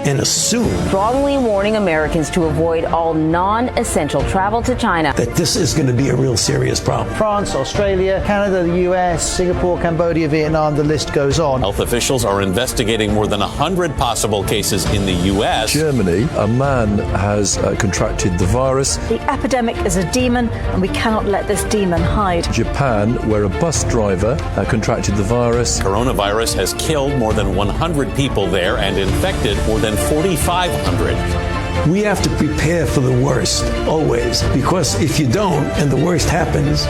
and assume strongly warning Americans to avoid all non-essential travel to China. That this is going to be a real serious problem. France, Australia, Canada, the US, Singapore, Cambodia, Vietnam, the list goes on. Health officials are investigating more than 100 possible cases in the U.S. Germany, a man has contracted the virus. The epidemic is a demon, and we cannot let this demon hide. Japan, where a bus driver contracted the virus. Coronavirus has killed more than 100 people there and infected more than 4,500. We have to prepare for the worst, always, because if you don't and the worst happens.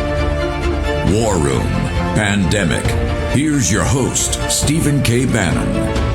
War Room, Pandemic. Here's your host, Stephen K. Bannon.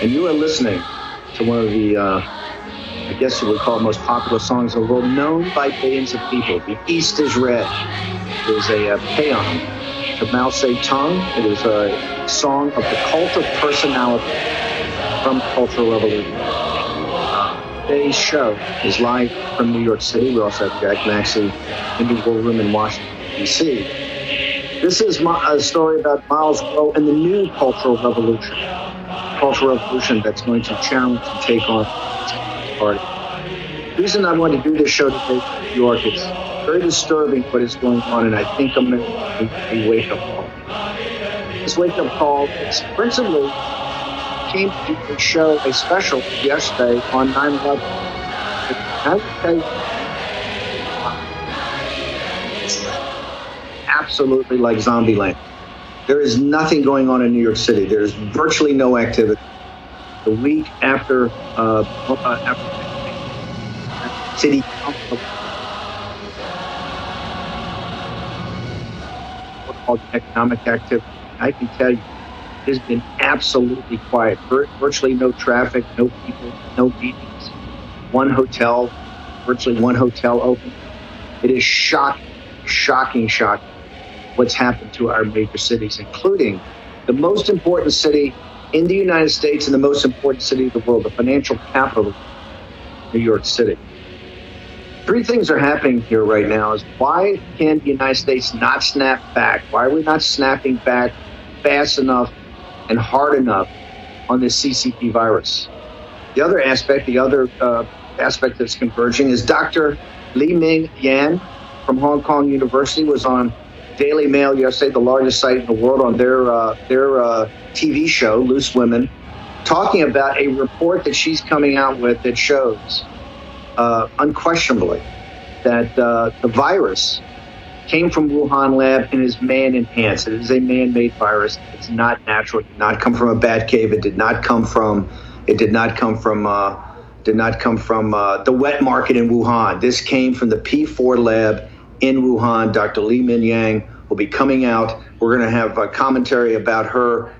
And you are listening to one of the, I guess you would call most popular songs in the world, known by billions of people. The East is Red. It is a paean to Mao Zedong. It is a song of the cult of personality from the Cultural Revolution. Today's show is live from New York City. We also have Jack Maxey in the War Room in Washington, D.C. This is a story about Mao's role in the new Cultural Revolution. Cultural revolution that's going to challenge and take on the party. The reason I want to do this show today in New York is very disturbing what is going on, and I think I'm going to make a wake-up call. This wake-up call is principally came to show a special yesterday on 9/11. I will tell you, it's absolutely like Zombieland. There is nothing going on in New York City. There is virtually no activity. The week after city council called economic activity, I can tell you, it has been absolutely quiet. Virtually no traffic, no people, no meetings. One hotel, virtually one hotel open. It is shocking. What's happened to our major cities, including the most important city in the United States and the most important city of the world, the financial capital, New York City. Three things are happening here right now. Is why can the United States not snap back? Why are we not snapping back fast enough and hard enough on this CCP virus? The other aspect that's converging is Dr. Li Ming Yan from Hong Kong University was on Daily Mail yesterday, the largest site in the world, on their TV show, Loose Women, talking about a report that she's coming out with that shows unquestionably that the virus came from Wuhan lab and is man-enhanced. It is a man-made virus. It's not natural. It did not come from a bat cave. It did not come from the wet market in Wuhan. This came from the P4 lab in Wuhan. Dr. Li Ming Yang will be coming out. We're going to have a commentary about her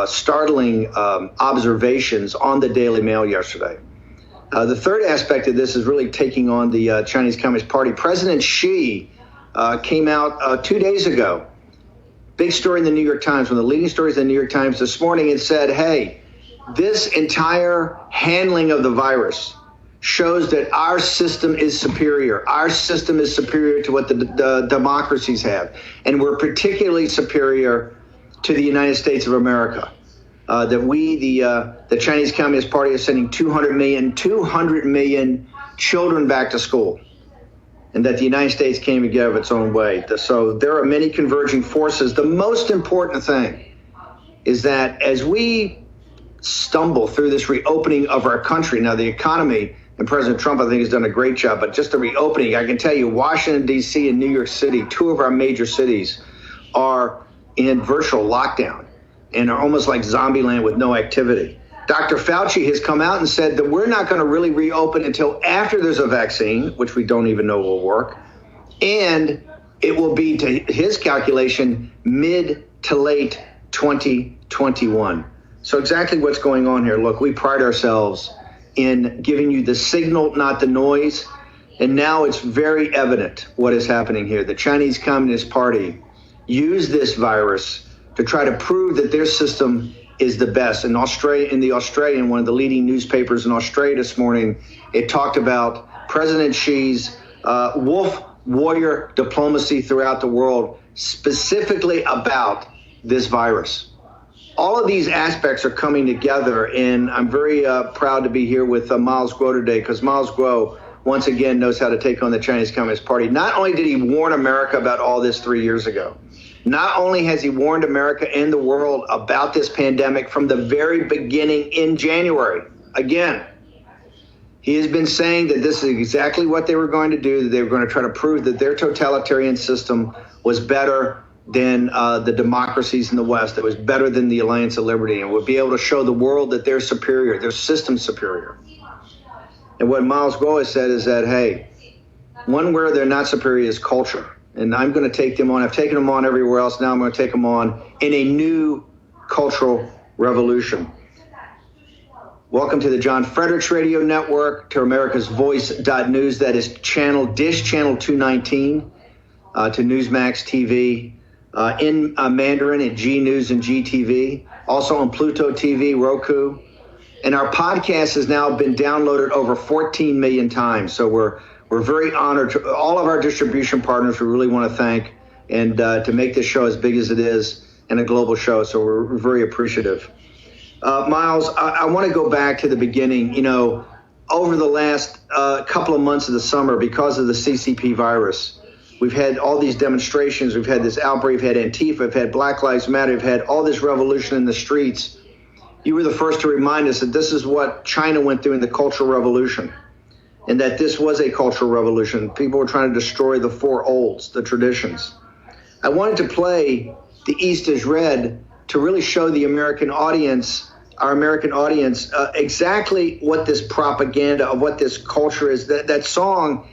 startling observations on the Daily Mail yesterday. The third aspect of this is really taking on the Chinese Communist Party. President Xi came out 2 days ago. Big story in the New York Times, one of the leading stories in the New York Times this morning. It said, hey, this entire handling of the virus shows that our system is superior. Our system is superior to what the democracies have. And we're particularly superior to the United States of America. That we, the Chinese Communist Party, is sending 200 million children back to school. And that the United States can't even get out of its own way. So there are many converging forces. The most important thing is that as we stumble through this reopening of our country, now the economy, and President Trump, I think, has done a great job, but just the reopening, I can tell you, Washington, D.C. and New York City, two of our major cities, are in virtual lockdown and are almost like zombie land with no activity. Dr. Fauci has come out and said that we're not going to really reopen until after there's a vaccine, which we don't even know will work. And it will be, to his calculation, mid to late 2021. So exactly what's going on here. Look, we pride ourselves in giving you the signal, not the noise. And now it's very evident what is happening here. The Chinese Communist Party used this virus to try to prove that their system is the best. In Australia, in the Australian, one of the leading newspapers in Australia this morning, it talked about President Xi's wolf warrior diplomacy throughout the world, specifically about this virus. All of these aspects are coming together, and I'm very proud to be here with Miles Guo today, because Miles Guo, once again, knows how to take on the Chinese Communist Party. Not only did he warn America about all this 3 years ago, not only has he warned America and the world about this pandemic from the very beginning in January. Again, he has been saying that this is exactly what they were going to do, that they were going to try to prove that their totalitarian system was better than the democracies in the West, that was better than the Alliance of Liberty, and would be able to show the world that they're superior, their system's superior. And what Miles Guo has said is that, hey, one where they're not superior is culture. And I'm going to take them on. I've taken them on everywhere else. Now I'm going to take them on in a new cultural revolution. Welcome to the John Fredericks Radio Network, to America's Voice.News. That is Dish Channel 219, to Newsmax TV, in Mandarin at G News and GTV, also on Pluto TV, Roku. And our podcast has now been downloaded over 14 million times. So we're very honored. To all of our distribution partners, we really want to thank, and to make this show as big as it is and a global show. So we're very appreciative. Miles, I want to go back to the beginning. You know, over the last couple of months of the summer, because of the CCP virus, we've had all these demonstrations. We've had this outbreak. We've had Antifa. We've had Black Lives Matter. We've had all this revolution in the streets. You were the first to remind us that this is what China went through in the Cultural Revolution, and that this was a cultural revolution. People were trying to destroy the four olds, the traditions. I wanted to play The East is Red to really show the American audience, our American audience, exactly what this propaganda of what this culture is. That song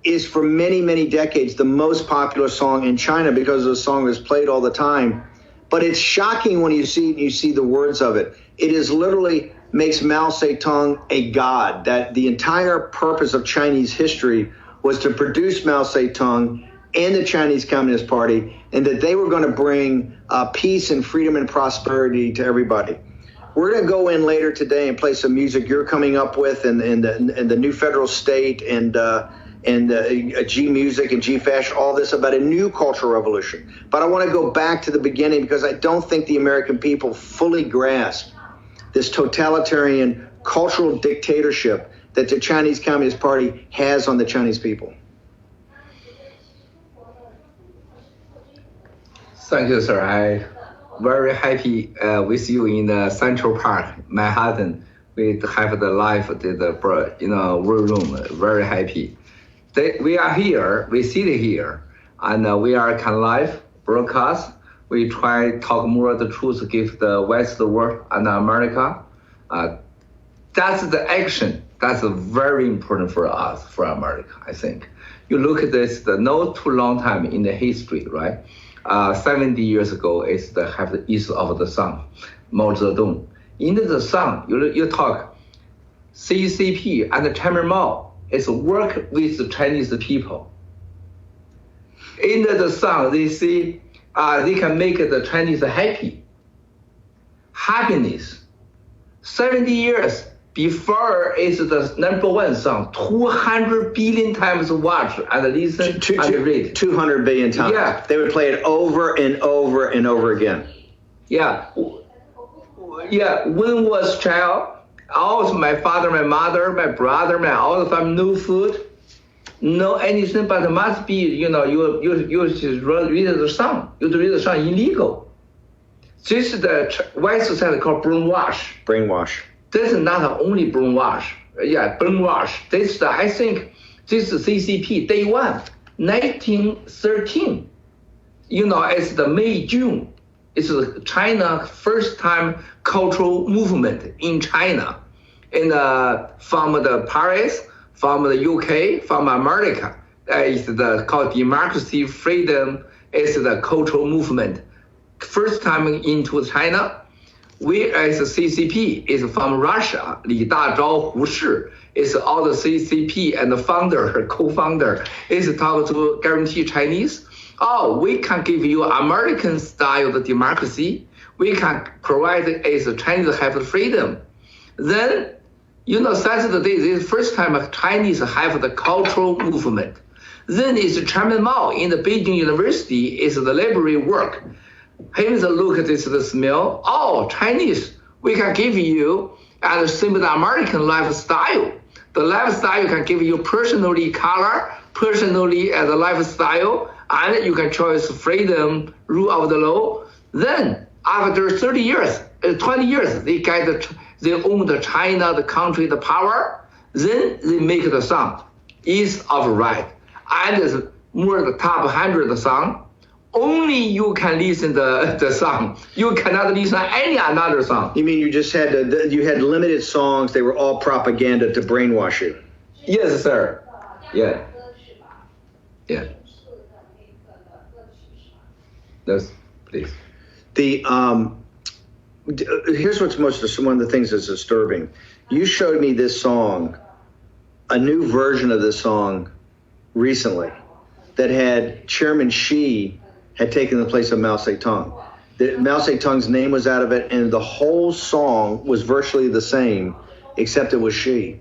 is for many, many decades the most popular song in China because the song is played all the time. But it's shocking when you see the words of it. It is literally makes Mao Zedong a god, that the entire purpose of Chinese history was to produce Mao Zedong and the Chinese Communist Party, and that they were going to bring peace and freedom and prosperity to everybody. We're going to go in later today and play some music you're coming up with, and the New Federal State and G Music and G Fashion, all this about a new cultural revolution. But I want to go back to the beginning because I don't think the American people fully grasp this totalitarian cultural dictatorship that the Chinese Communist Party has on the Chinese people. Thank you, sir. I'm very happy with you in the Central Park, Manhattan. We have the live, war room. Very happy. We are here. We sit here, and we are can live broadcast. We try talk more the truth, give the West world and America. That's the action. That's very important for us, for America, I think. You look at this, no too long time in the history, right? 70 years ago is have the East of the Sun, Mao Zedong. In the Sun, you talk CCP and Chairman Mao is work with the Chinese people. In the song, they say they can make the Chinese happy. Happiness. 70 years before is the number one song. 200 billion times watch and listen and read. 200 billion times. Yeah. They would play it over and over and over again. Yeah. Yeah. When was child, all my father, my mother, my brother, all the family, no food, no anything, but it must be, you just read the song. You read the song illegal. This is the white society called brainwash. Brainwash. This is not only brainwash. Yeah, brainwash. This is I think this is CCP day one, 1913. It's the May, June. It's China first time cultural movement in China. From the Paris, from the UK, from America. It's called democracy, freedom. It's the cultural movement. First time into China. We as a CCP is from Russia. Li Dazhao, Hu Shi is all the CCP and the founder, co-founder is talk to guarantee Chinese. Oh, we can give you American style of democracy. We can provide as a Chinese have freedom. Then, Saturday, this is the first time Chinese have the cultural movement. Then it's Chairman Mao in the Beijing University is the library work. Him look at this, the smell. Oh, Chinese, we can give you and similar American lifestyle. The lifestyle can give you personally color, personally as a lifestyle, and you can choose freedom, rule of the law. Then after 30 years, 20 years, they own the China, the country, the power. Then they make the song. Is of right. And it's more the top 100 song. Only you can listen the song. You cannot listen any another song. You mean you just had you had limited songs? They were all propaganda to brainwash you. Yes, sir. Yeah. Yeah. That's please. Here's what's one of the things that's disturbing. You showed me this song, a new version of this song, recently, that had Chairman Xi had taken the place of Mao Zedong. Mao Zedong's name was out of it, and the whole song was virtually the same, except it was Xi.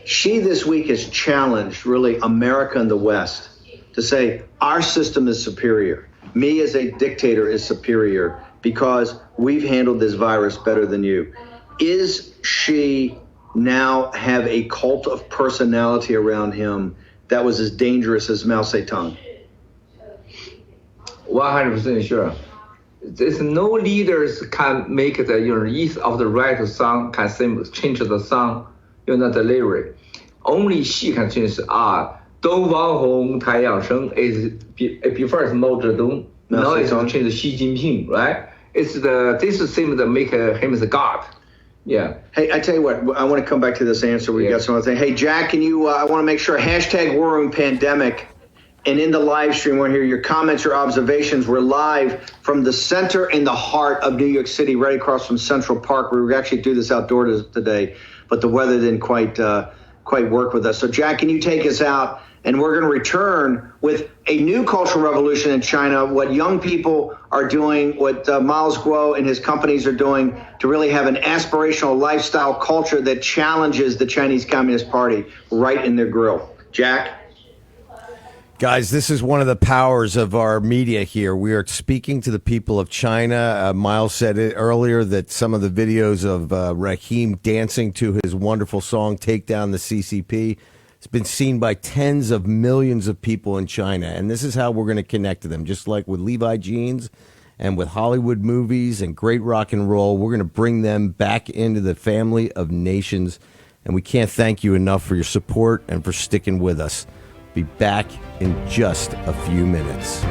Xi this week has challenged really America and the West to say our system is superior. Me as a dictator is superior because we've handled this virus better than you. Is Xi now have a cult of personality around him that was as dangerous as Mao Zedong? 100% sure. There's no leaders can make the use of the right song, can change the song, the delivery. Only Xi can change. 东方红太阳升 is before it's Mao Zedong. Now it's change Xi Jinping, right? It's this seems to make him as a god. Yeah. Hey, I tell you what, I want to come back to this answer. We got some other thing. Hey, Jack, can you? I want to make sure #WarRoomPandemic. And in the live stream, we'll hear your comments, your observations. We're live from the center and the heart of New York City, right across from Central Park. We were actually do this outdoors today, but the weather didn't quite work with us. So, Jack, can you take us out? And we're going to return with a new cultural revolution in China, what young people are doing, what Miles Guo and his companies are doing to really have an aspirational lifestyle culture that challenges the Chinese Communist Party right in their grill. Jack? Guys, this is one of the powers of our media here. We are speaking to the people of China. Miles said it earlier that some of the videos of Raheem dancing to his wonderful song, Take Down the CCP, has been seen by tens of millions of people in China. And this is how we're going to connect to them. Just like with Levi Jeans and with Hollywood movies and great rock and roll, we're going to bring them back into the family of nations. And we can't thank you enough for your support and for sticking with us. Be back in just a few minutes.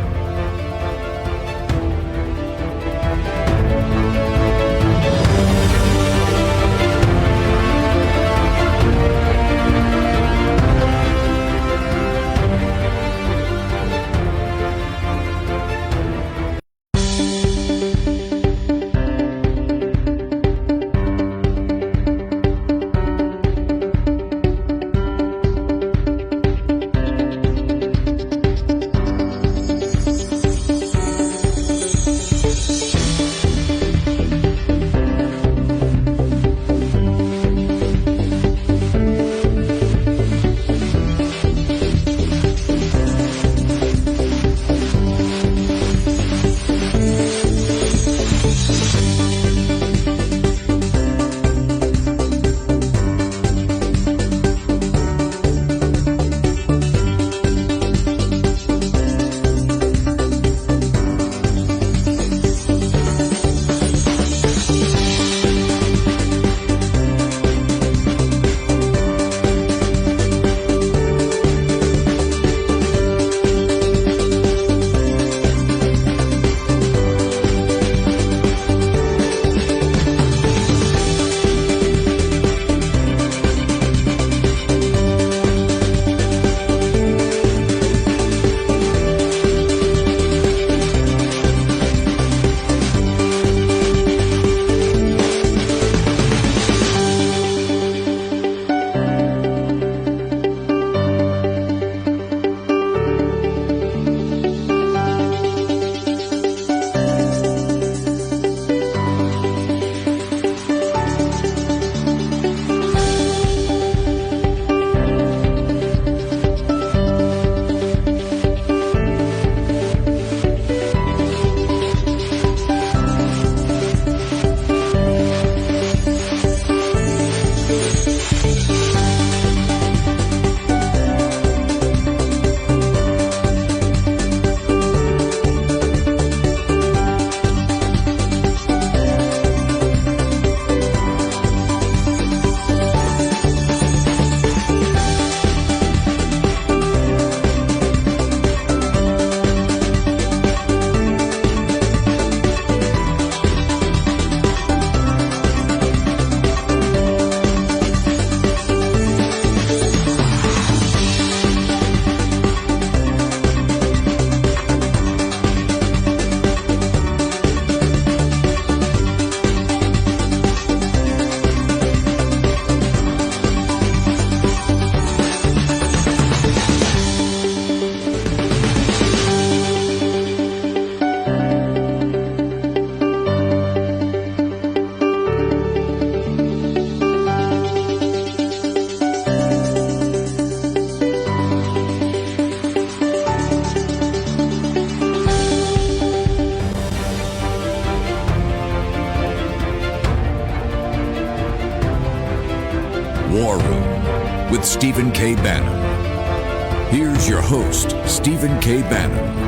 with Stephen K. Bannon. Here's your host, Stephen K. Bannon.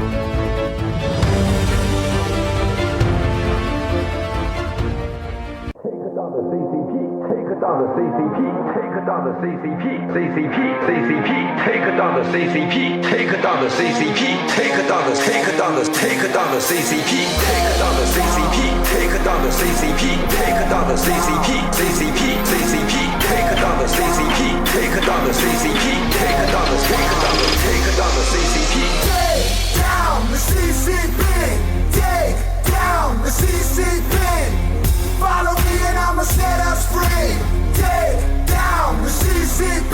Follow me and I'ma set us free. Take down the CCP.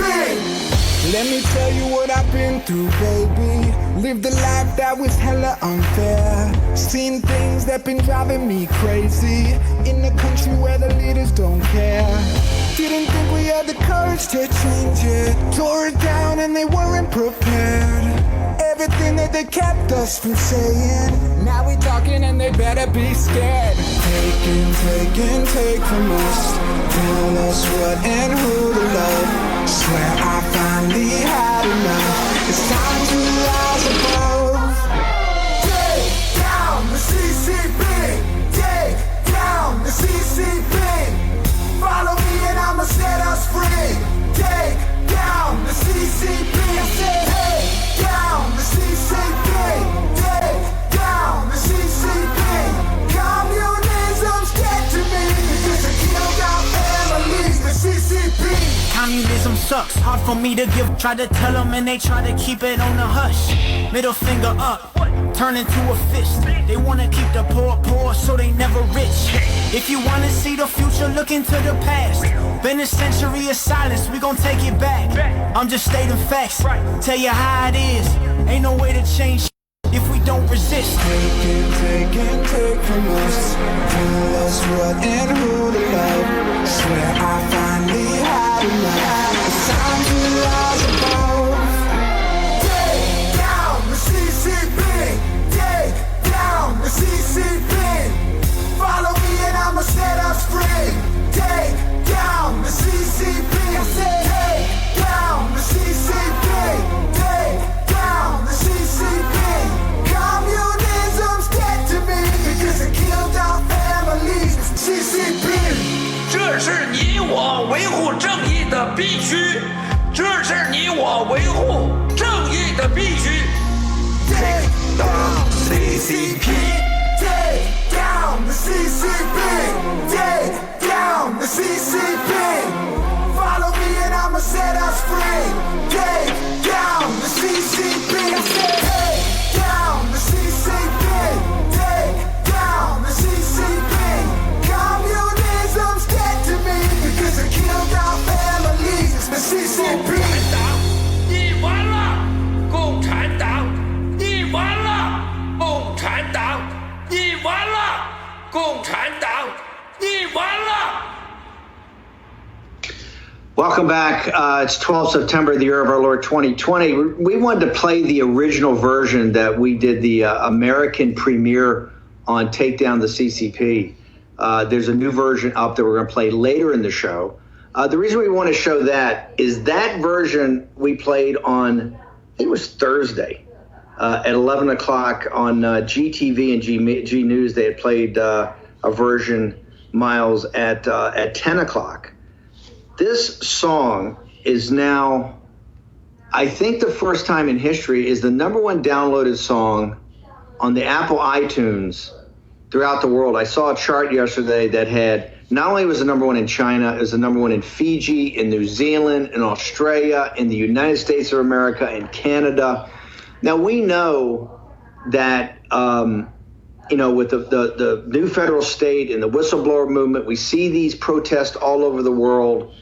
Let me tell you what I've been through, baby. Lived a life that was hella unfair. Seen things that been driving me crazy. In a country where the leaders don't care. Didn't think we had the courage to change it. Tore it down and they weren't prepared. Everything that they kept us from saying. Now we talking and they better be scared. Take from us. Tell us what and who to love. Swear I finally had enough. It's time to rise above. Take down the CCP. Take down the CCP. Follow me and I'ma set us free. Take down the CCP. I said, hey, down the CCP. Take down the CCP. Communism's dead to me because it killed our families. The CCP. Communism sucks, hard for me to give. Try to tell them and they try to keep it on the hush. Middle finger up, turn into a fist. They wanna keep the poor so they never rich. If you wanna see the future, look into the past. Been a century of silence, we gon' take it back. I'm just stating facts, tell you how it is. Ain't no way to change if we don't resist. Take from us. Tell us what and who to love. Swear I finally had enough. It's time to rise above. Take down the CCP. Take down the CCP. Follow me and I'ma set us free. Take down the CCP. I said, take down the CCP. Take down the CCP. Communism's dead to me because it killed our families. CCP. 这是你我维护正义的必须，这是你我维护正义的必须。Take down the CCP. Take down the CCP. Take down the CCP. Follow me and I'ma set us free. Take down the CCP. I said, take down the CCP. Take down the CCP. Communism's dead to me because it killed our families. The CCP. 你完了，共产党！你完了，共产党！你完了，共产党！你完了。Welcome back. It's 12 September, the year of our Lord 2020. We wanted to play the original version that we did the American premiere on Take Down the CCP. There's a new version up that we're going to play later in the show. The reason we want to show that is that version we played on, I think it was Thursday, at 11 o'clock on GTV and G News. They had played a version, Miles, at 10 o'clock. This song is now, I think the first time in history, is the #1 downloaded song on the Apple iTunes throughout the world. I saw a chart yesterday that had, not only was the #1 in China, it was the #1 in Fiji, in New Zealand, in Australia, in the United States of America, in Canada. Now we know that, with the new federal state and the whistleblower movement, we see these protests all over the world.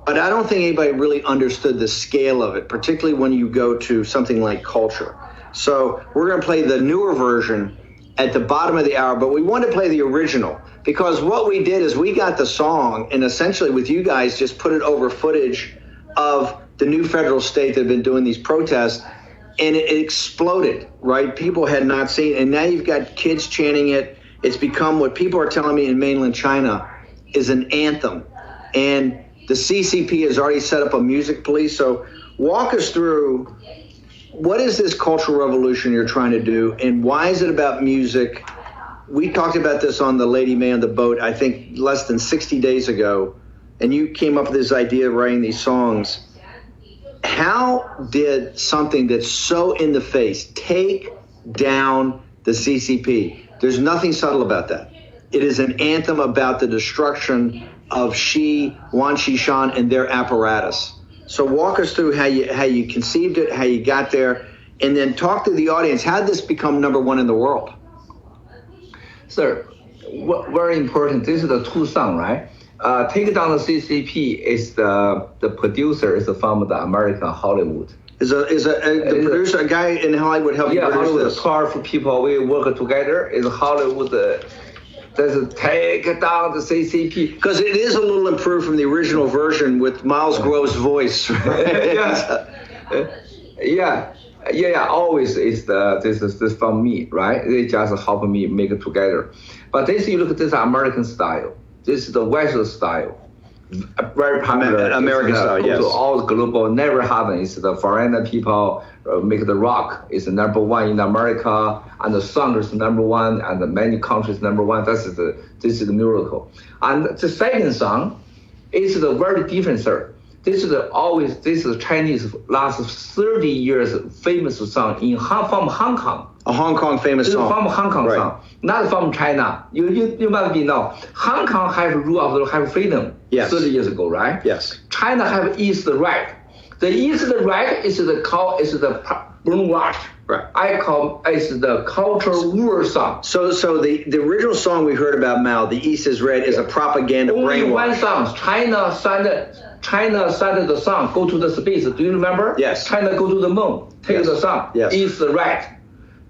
But I don't think anybody really understood the scale of it, particularly when you go to something like culture. So we're going to play the newer version at the bottom of the hour, but we want to play the original because what we did is we got the song and essentially with you guys just put it over footage of the new federal state that have been doing these protests, and it exploded, right? People had not seen, and now you've got kids chanting it. It's become what people are telling me in mainland China is an anthem. And The CCP has already set up a music police. So walk us through, what is this cultural revolution you're trying to do, and why is it about music? We talked about this on the Lady May on the Boat, I think less than 60 days ago, and you came up with this idea of writing these songs. How did something that's so in the face take down the CCP? There's nothing subtle about that. It is an anthem about the destruction of Wan Shishan and their apparatus. So walk us through how you conceived it, how you got there, and then talk to the audience. How did this become number one in the world? Sir, very important. This is the two song, right? Take Down the CCP is the producer is from the American Hollywood. The producer, a guy in Hollywood helped you produce Hollywood, this? 12 people, we work together. Is Hollywood. Does take down the CCP. Because it is a little improved from the original version with Miles Grove's voice. Right? Yeah. Always is this from me, right? They just help me make it together. But this, you look at this American style. This is the Western style. Very popular. American style, yes. All global, never happen. It's the foreign people make the rock. It's the number one in America, and the song is number one, and the many countries number one. This is the miracle. And the second song is the very different, sir. This is Chinese last 30 years famous song from Hong Kong. A Hong Kong famous song. From Hong Kong song, not from China. You must be know. Hong Kong have rule of law, have freedom. Yes. 30 years ago, right? Yes. China have East right. The East right is the brainwash. Right. I call is the cultural war song. So the original song we heard about Mao, The East is Red, is a propaganda Only brainwash. one song. China started the song, go to the space. Do you remember? Yes. China go to the moon, take the song. Yes. East right.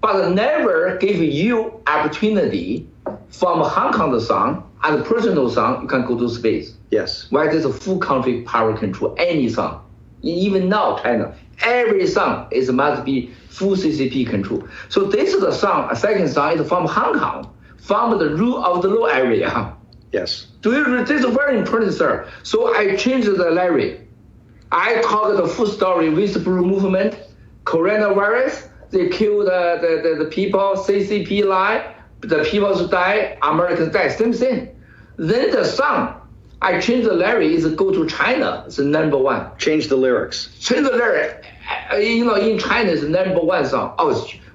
But never give you opportunity from Hong Kong the song and personal song, you can go to space. Yes. Why there's a full country power control any song. Even now, China, every song must be full CCP control. So this is the song, a second song is from Hong Kong, from the rule of the law area. Yes. This is very important, sir. So I changed the lyric. I talk the full story with the blue movement, coronavirus, they kill the people, CCP lie, the people die, Americans die, same thing. Then the song, I changed the lyric, is go to China, it's number one. Change the lyrics. Change the lyric. In China, it's number one song.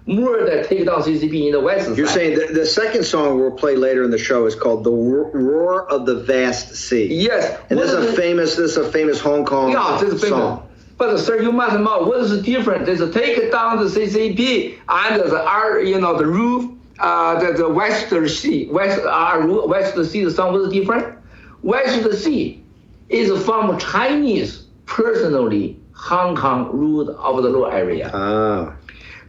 More than take down CCP in the West. You're saying the second song we'll play later in the show is called "The Roar of the Vast Sea." Yes. And this is a famous Hong Kong song. But sir, you must know what is the difference. There's a take down the CCP and the roof, the Western Sea, Western Sea. The song was different. Western Sea is from Chinese personally Hong Kong ruled of the law area.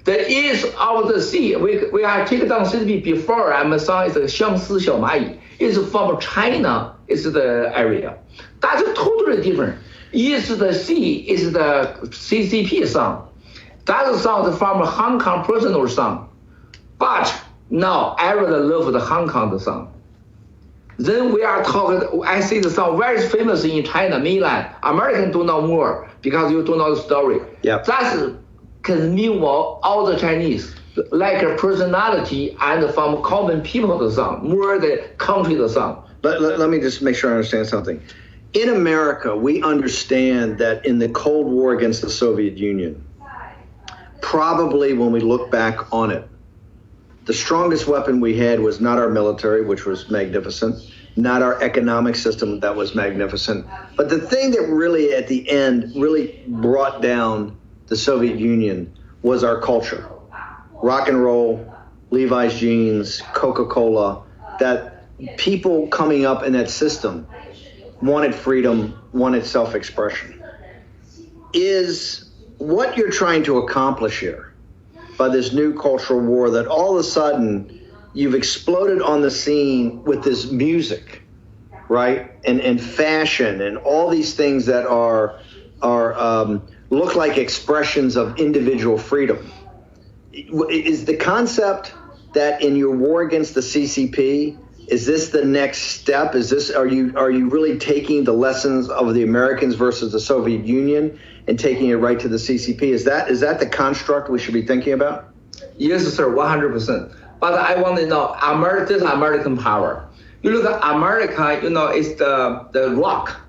The east of the sea, we are taken down CCP before. I'm sorry, it's Xiangsi Xiaomayi. It's from China. It's the area. That's totally different. East of the sea is the CCP song. That song is from Hong Kong personal song. But now I really love the Hong Kong song. Then we are talking, I see the song very famous in China, mainland. Americans do know more because you don't know the story. Yeah. That's because meanwhile, all the Chinese, like a personality and from common people the song, more the country the song. Let me just make sure I understand something. In America, we understand that in the Cold War against the Soviet Union, probably when we look back on it, the strongest weapon we had was not our military, which was magnificent, not our economic system that was magnificent, but the thing that really at the end really brought down the Soviet Union was our culture. Rock and roll, Levi's jeans, Coca-Cola, that people coming up in that system wanted freedom, wanted self-expression. Is what you're trying to accomplish here by this new cultural war that all of a sudden you've exploded on the scene with this music, right? And fashion and all these things that are look like expressions of individual freedom. Is the concept that in your war against the CCP, Is this the next step? Are you really taking the lessons of the Americans versus the Soviet Union and taking it right to the CCP? Is that the construct we should be thinking about? Yes, sir, 100%. But I want to know, this is American power. You look at America, it's the rock.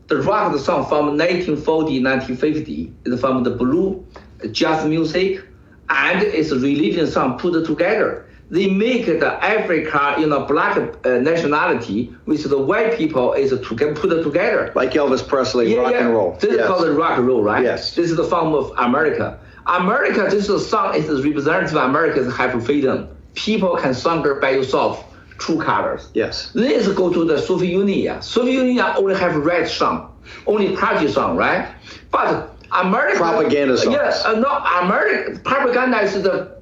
The rock, the song from 1940, 1950, is from the blue, jazz music, and it's a religion song put together. They make the Africa, black nationality with the white people is put together. Like Elvis Presley, rock and roll. This is called rock and roll, right? Yes. This is the form of America. America, this song is representative of America's have freedom. People can sing by yourself, true colors. Yes. Let's go to the Soviet Union. Soviet Union only have red song, only party song, right? But America propaganda songs. Yes, no, American propaganda is the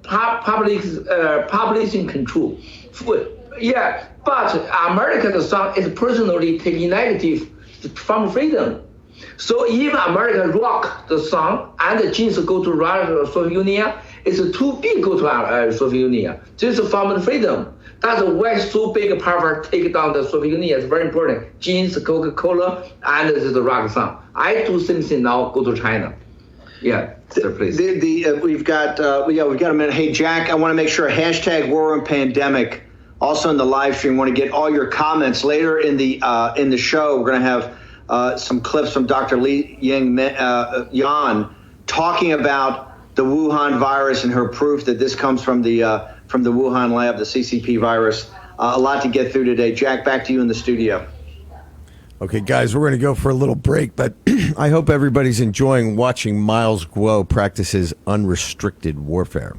publishing control. Yeah, but American song is personally taking initiative from freedom. So even American rock the song and the jeans go to Soviet Union, it's too big go to Soviet Union. This is from the freedom. That's why so big power take down the Soviet Union. It's very important. Jeans, Coca-Cola, and the rock song. I do same thing now. Go to China. Yeah, sir, please. We've got a minute. Hey, Jack, I want to make sure #WarRoomPandemic. Also in the live stream, want to get all your comments later in the show. We're going to have some clips from Dr. Li Yan talking about the Wuhan virus and her proof that this comes from the Wuhan lab, the CCP virus. A lot to get through today. Jack, back to you in the studio. Okay, guys, we're going to go for a little break, but I hope everybody's enjoying watching Miles Guo practice his unrestricted warfare.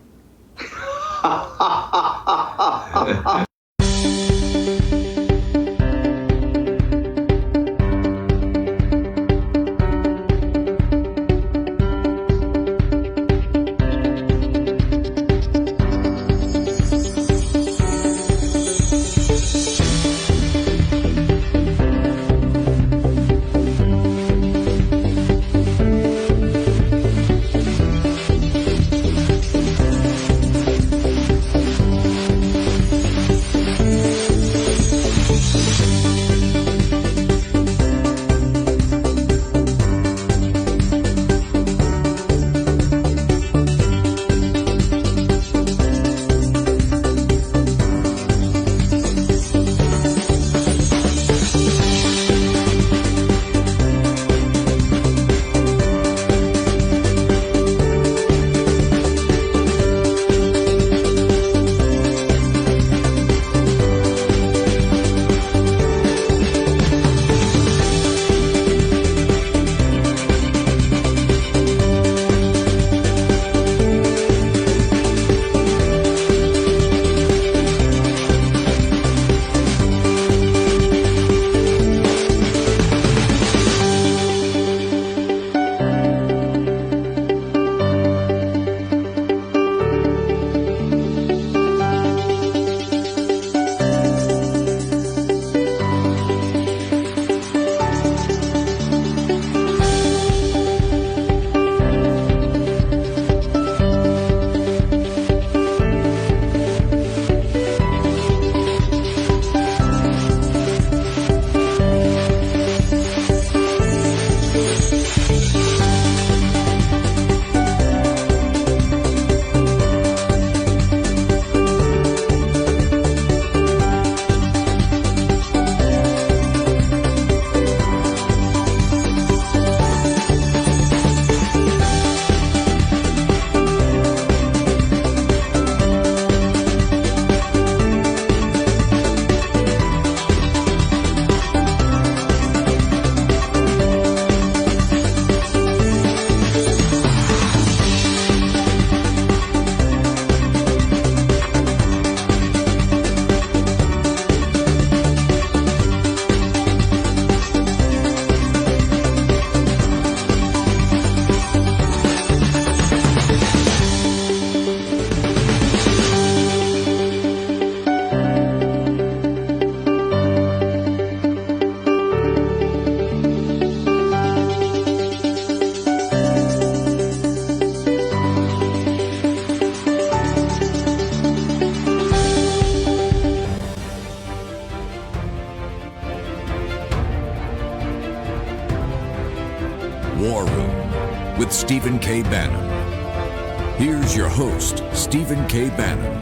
Stephen K. Bannon. Here's your host, Stephen K. Bannon.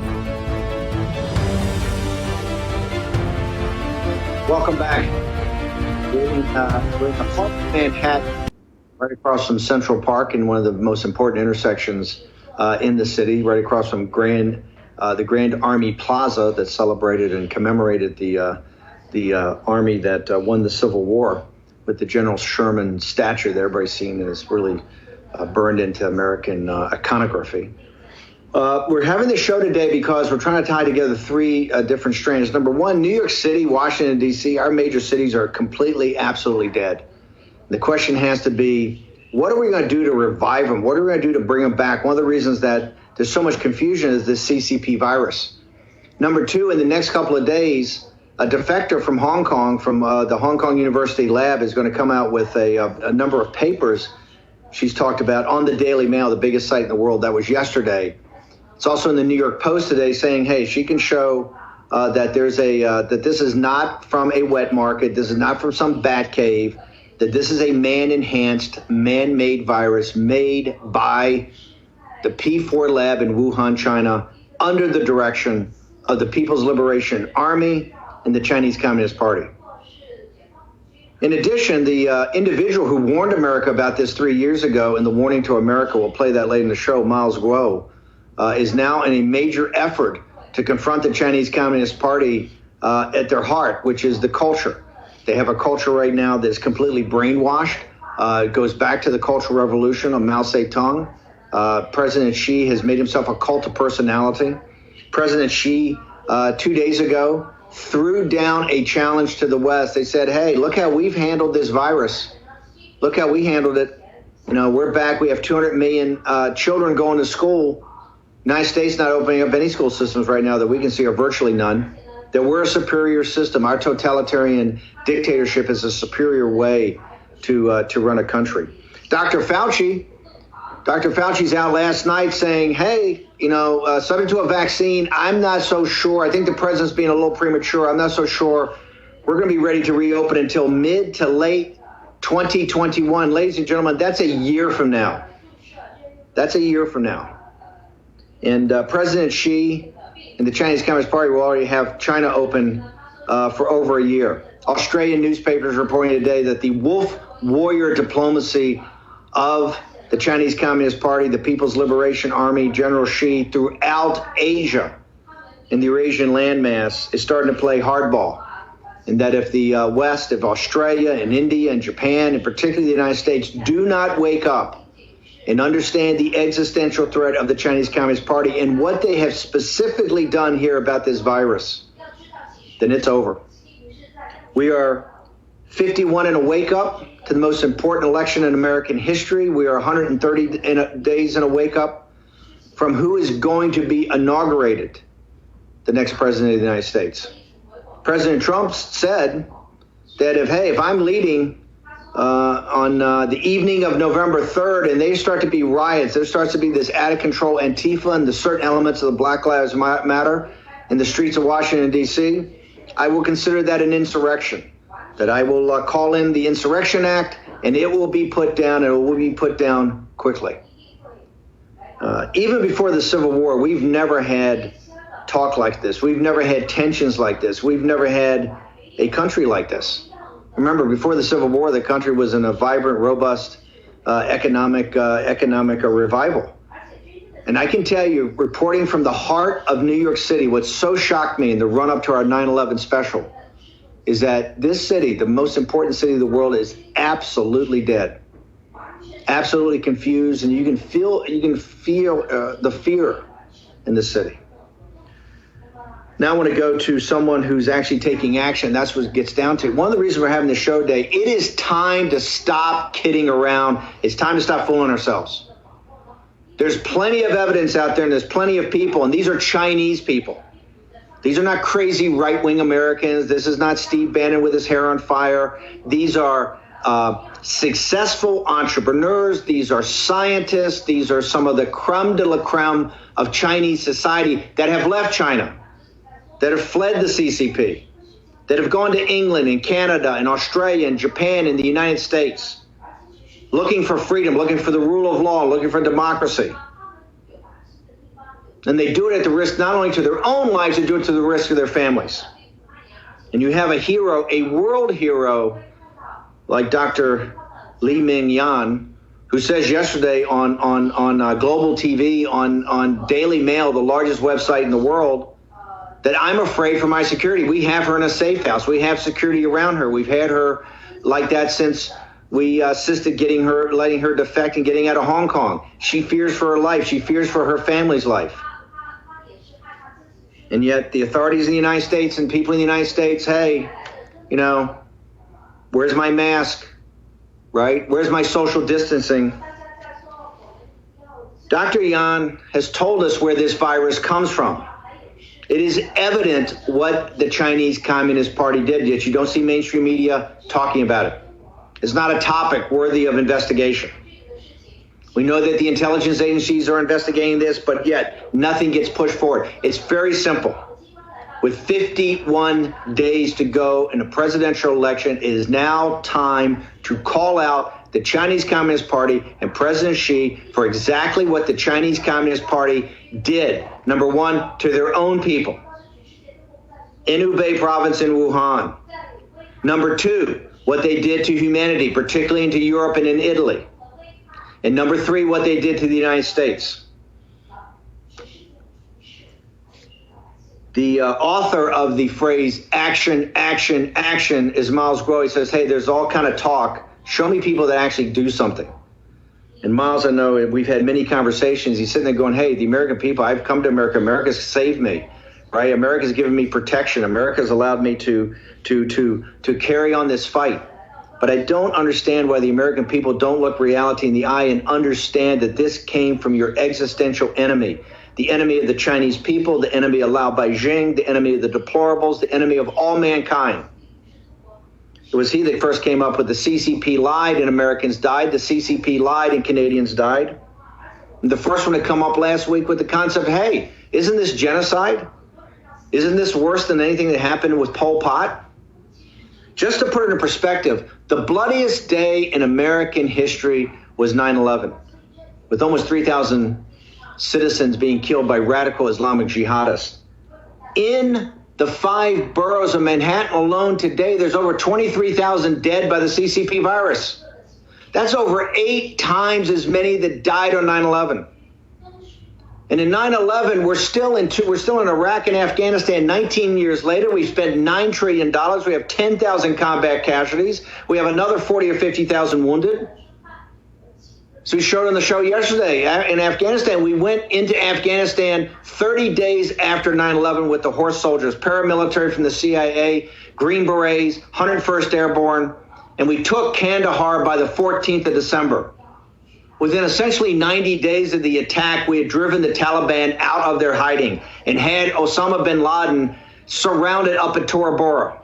Welcome back. We're in the heart of Manhattan, right across from Central Park, in one of the most important intersections in the city, right across from the Grand Army Plaza that celebrated and commemorated the army that won the Civil War, with the General Sherman statue that everybody's seen is really burned into American iconography. We're having this show today because we're trying to tie together three different strands. Number one, New York City, Washington, D.C., our major cities are completely, absolutely dead. The question has to be, what are we going to do to revive them? What are we going to do to bring them back? One of the reasons that there's so much confusion is this CCP virus. Number two, in the next couple of days, a defector from Hong Kong, from the Hong Kong University lab, is going to come out with a number of papers she's talked about on the Daily Mail, the biggest site in the world. That was yesterday. It's also in the New York Post today, saying, hey, she can show that that this is not from a wet market, this is not from some bat cave, that this is a man-enhanced, man-made virus made by the P4 lab in Wuhan, China, under the direction of the People's Liberation Army and the Chinese Communist Party. In addition, the individual who warned America about this 3 years ago in the Warning to America, we'll play that later in the show, Miles Guo, is now in a major effort to confront the Chinese Communist Party at their heart, which is the culture. They have a culture right now that's completely brainwashed. It goes back to the Cultural Revolution of Mao Zedong. President Xi has made himself a cult of personality. President Xi, 2 days ago, threw down a challenge to the West. They said, hey, look how we've handled this virus. Look how we handled it. You know, we're back. We have 200 million children going to school. United States not opening up any school systems right now that we can see, or virtually none. That we're a superior system. Our totalitarian dictatorship is a superior way to run a country. Dr. Fauci's out last night saying, hey, subject to a vaccine, I'm not so sure. I think the president's being a little premature. I'm not so sure we're going to be ready to reopen until mid to late 2021. Ladies and gentlemen, that's a year from now. That's a year from now. And President Xi and the Chinese Communist Party will already have China open for over a year. Australian newspapers reporting today that the wolf warrior diplomacy of the Chinese Communist Party, the People's Liberation Army, General Xi, throughout Asia and the Eurasian landmass is starting to play hardball. And that if the West, if Australia and India and Japan, and particularly the United States, do not wake up and understand the existential threat of the Chinese Communist Party and what they have specifically done here about this virus, then it's over. We are 51 in a wake-up to the most important election in American history. We are 130 days in a wake-up from who is going to be inaugurated the next president of the United States. President Trump said that if I'm leading on the evening of November 3rd, and they start to be riots, there starts to be this out-of-control Antifa and the certain elements of the Black Lives Matter in the streets of Washington, D.C., I will consider that an insurrection, that I will call in the Insurrection Act, and it will be put down, and it will be put down quickly. Even before the Civil War, we've never had talk like this. We've never had tensions like this. We've never had a country like this. Remember, before the Civil War, the country was in a vibrant, robust economic revival. And I can tell you, reporting from the heart of New York City, what so shocked me in the run-up to our 9/11 special is that this city, the most important city of the world, is absolutely dead, absolutely confused, and you can feel the fear in the city. Now I want to go to someone who's actually taking action. That's what it gets down to. One of the reasons we're having this show today, it is time to stop kidding around. It's time to stop fooling ourselves. There's plenty of evidence out there, and there's plenty of people, and these are Chinese people. These are not crazy right-wing Americans. This is not Steve Bannon with his hair on fire. These are successful entrepreneurs. These are scientists. These are some of the creme de la creme of Chinese society that have left China, that have fled the CCP, that have gone to England and Canada and Australia and Japan and the United States. looking for freedom, looking for the rule of law, looking for democracy. And they do it at the risk not only to their own lives, they do it to the risk of their families. And you have a hero, a world hero, like Dr. Li Ming Yan, who says yesterday on Global TV, on Daily Mail, the largest website in the world, that I'm afraid for my security. We have her in a safe house. We have security around her. We've had her like that since we assisted letting her defect and getting out of Hong Kong. She fears for her life. She fears for her family's life. And yet the authorities in the United States and people in the United States, hey, where's my mask, right? Where's my social distancing? Dr. Yan has told us where this virus comes from. It is evident what the Chinese Communist Party did, yet you don't see mainstream media talking about it. It's not a topic worthy of investigation. We know that the intelligence agencies are investigating this, but yet nothing gets pushed forward. It's very simple. With 51 days to go in a presidential election, it is now time to call out the Chinese Communist Party and President Xi for exactly what the Chinese Communist Party did. Number one, to their own people in Hubei province in Wuhan. Number two, what they did to humanity, particularly into Europe and in Italy. And number three, what they did to the United States. The author of the phrase action, action, action is Miles Grow. He says, hey, there's all kind of talk. Show me people that actually do something. And Miles, I know we've had many conversations. He's sitting there going, hey, the American people, I've come to America. America's saved me, right? America's given me protection. America's allowed me to carry on this fight. But I don't understand why the American people don't look reality in the eye and understand that this came from your existential enemy, the enemy of the Chinese people, the enemy of Lao Beijing, the enemy of the deplorables, the enemy of all mankind. It was he that first came up with the CCP lied and Americans died. The CCP lied and Canadians died. And the first one to come up last week with the concept, hey, isn't this genocide? Isn't this worse than anything that happened with Pol Pot? Just to put it in perspective, the bloodiest day in American history was 9/11, with almost 3,000 citizens being killed by radical Islamic jihadists. In the 5 boroughs of Manhattan alone today, there's over 23,000 dead by the CCP virus. That's over 8 times as many that died on 9/11. And in 9/11, we're still in Iraq and Afghanistan 19 years later. We've spent $9 trillion. We have 10,000 combat casualties. We have another 40 or 50,000 wounded. So we showed on the show yesterday in Afghanistan, we went into Afghanistan 30 days after 9/11 with the horse soldiers, paramilitary from the CIA, Green Berets, 101st Airborne, and we took Kandahar by the 14th of December. Within essentially 90 days of the attack, we had driven the Taliban out of their hiding and had Osama bin Laden surrounded up at Tora Bora.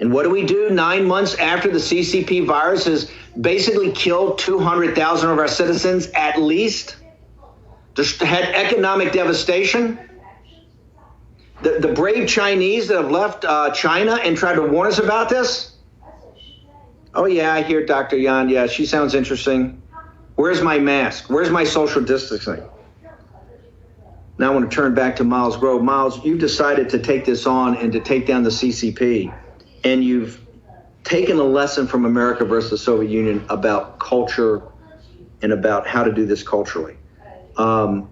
And what do? 9 months after the CCP virus has basically killed 200,000 of our citizens at least, just had economic devastation. The brave Chinese that have left China and tried to warn us about this. Oh, yeah, I hear Dr. Yan. Yeah, she sounds interesting. Where's my mask? Where's my social distancing? Now I want to turn back to Miles Grove. Miles, you've decided to take this on and to take down the CCP. And you've taken a lesson from America versus the Soviet Union about culture and about how to do this culturally. I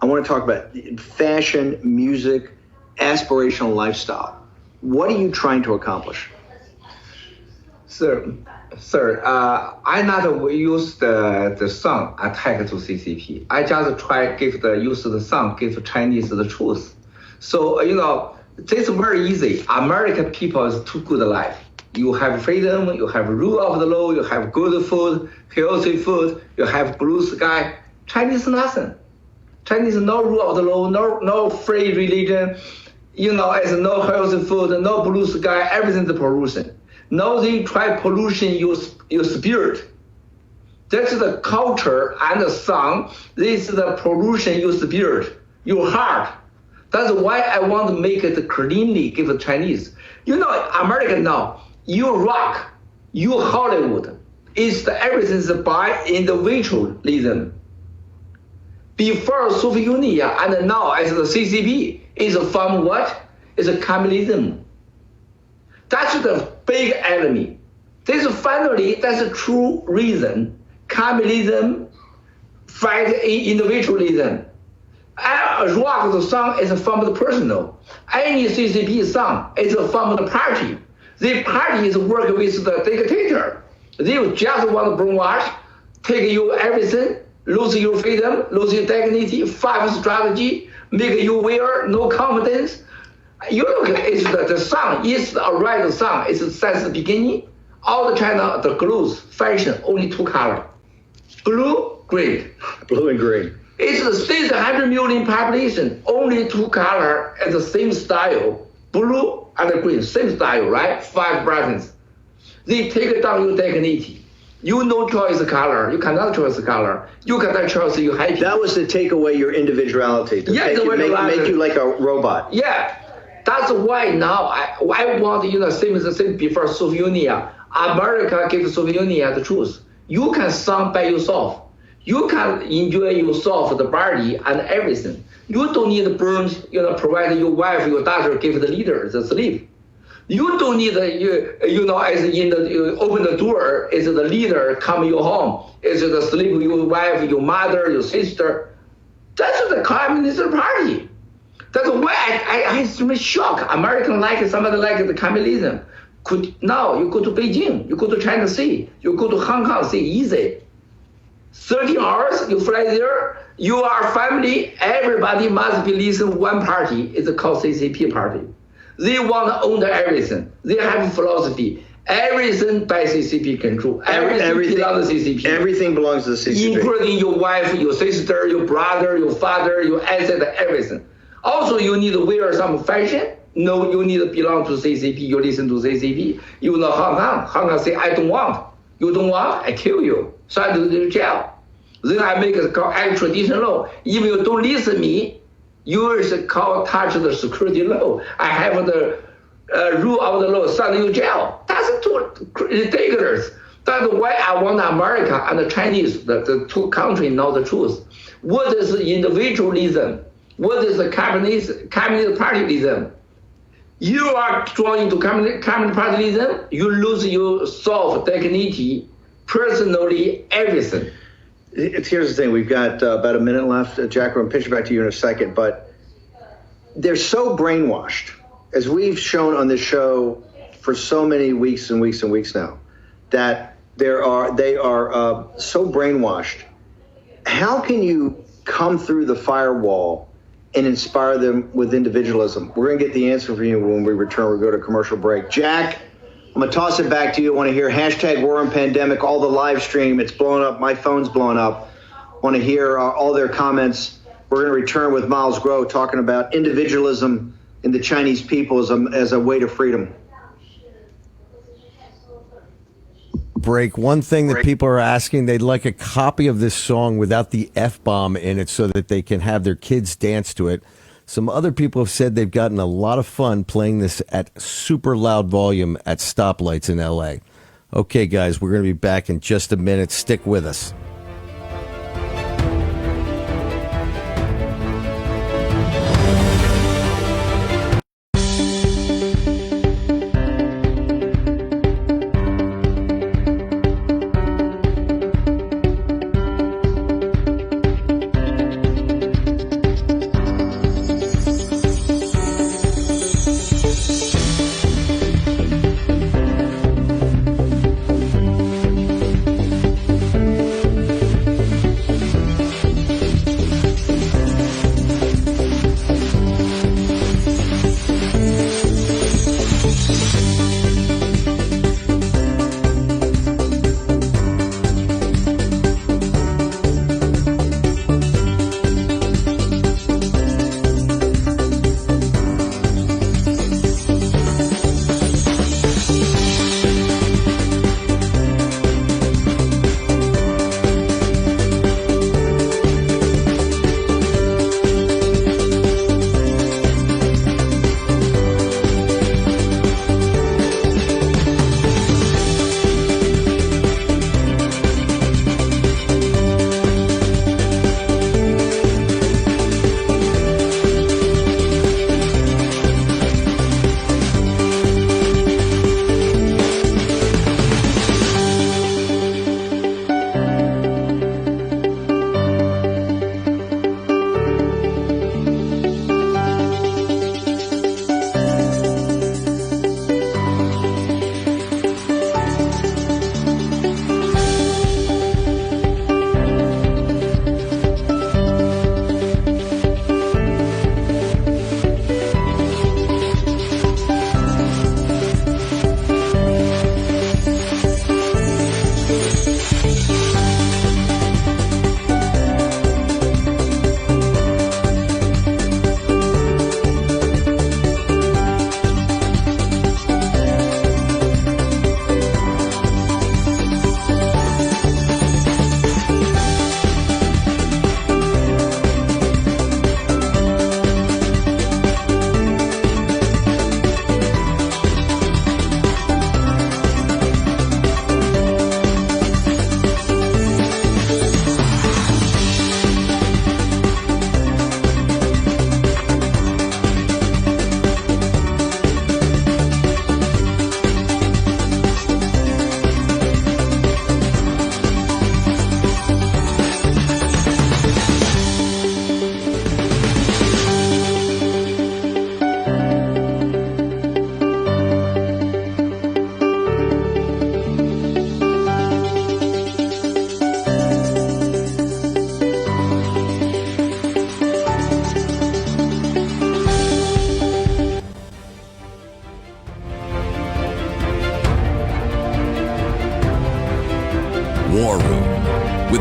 want to talk about fashion, music, aspirational lifestyle. What are you trying to accomplish? Sir, I not use the song attack to CCP. I just try use the song give Chinese the truth. So this is very easy. American people is too good life. You have freedom, you have rule of the law, you have good food, healthy food, you have blue sky. Chinese nothing. Chinese no rule of the law, no free religion. As no healthy food, no blue sky. Everything's pollution. Now they try pollution your spirit. That's the culture and the song. This is the pollution your spirit, your heart. That's why I want to make it cleanly give the Chinese. American now, you rock. You Hollywood is everything is by individualism. Before Soviet Union and now as the CCP is from what? Is communism. That's the big enemy. This finally, that's the true reason. Communism fight individualism. Rock song is from the personal. Any CCP song is from the party. The party is working with the dictator. They just want to brainwash, take you everything, lose your freedom, lose your dignity, 5 strategy, make you wear no confidence. You look, it's the song is the right song. It's since the beginning. All the China, the clothes, fashion, only 2 colors. Blue, green. Blue and green. It's the 600 million population, only 2 colors and the same style. Blue and green, same style, right? 5 buttons. They take down your dignity. You no choice color. You cannot choose color. You cannot choose your happy. That was to take away your individuality. To make you like a robot. Yeah. That's why now I want, same before Soviet Union. America gave Soviet Union the truth. You can sing by yourself. You can enjoy yourself, the body and everything. You don't need burns, provide your wife, your daughter, give the leader the sleep. You don't need, as in you open the door, is the leader come your home. Is the sleep your wife, your mother, your sister. That's the Communist Party. That's why I'm shocked. American like somebody like the communism. Now you go to Beijing, you go to China Sea, you go to Hong Kong Sea, easy. 13 hours, you fly there, you are family, everybody must be listen one party, it's called CCP party. They want to own everything. They have philosophy. Everything by CCP control. Everything belongs to CCP. Everything belongs to the CCP. Including your wife, your sister, your brother, your father, your asset, everything. Also, you need to wear some fashion. No, you need to belong to CCP. You listen to CCP. You know Hong Kong say, I don't want. You don't want, I kill you. Send you to jail. Then I make it called extradition law. If you don't listen to me, you is called touch the security law. I have the rule of the law, send you jail. That's too ridiculous. That's why I want America and the Chinese, the 2 countries, know the truth. What is individualism? What is the communist partyism? You are joining to communist partyism, you lose your self, dignity, personally, everything. Here's the thing. We've got about a minute left. Jack, I'm going to pitch it back to you in a second. But they're so brainwashed, as we've shown on this show for so many weeks and weeks and weeks now, that they are so brainwashed. How can you come through the firewall and inspire them with individualism? We're going to get the answer from you when we return. We go to commercial break. Jack, I'm going to toss it back to you. I want to hear hashtag war and pandemic, all the live stream. It's blowing up. My phone's blowing up. I want to hear all their comments. We're going to return with Miles Groh talking about individualism in the Chinese people as a way to freedom. Break. One thing that people are asking, they'd like a copy of this song without the F-bomb in it so that they can have their kids dance to it. Some other people have said they've gotten a lot of fun playing this at super loud volume at stoplights in L.A. Okay, guys, we're going to be back in just a minute. Stick with us.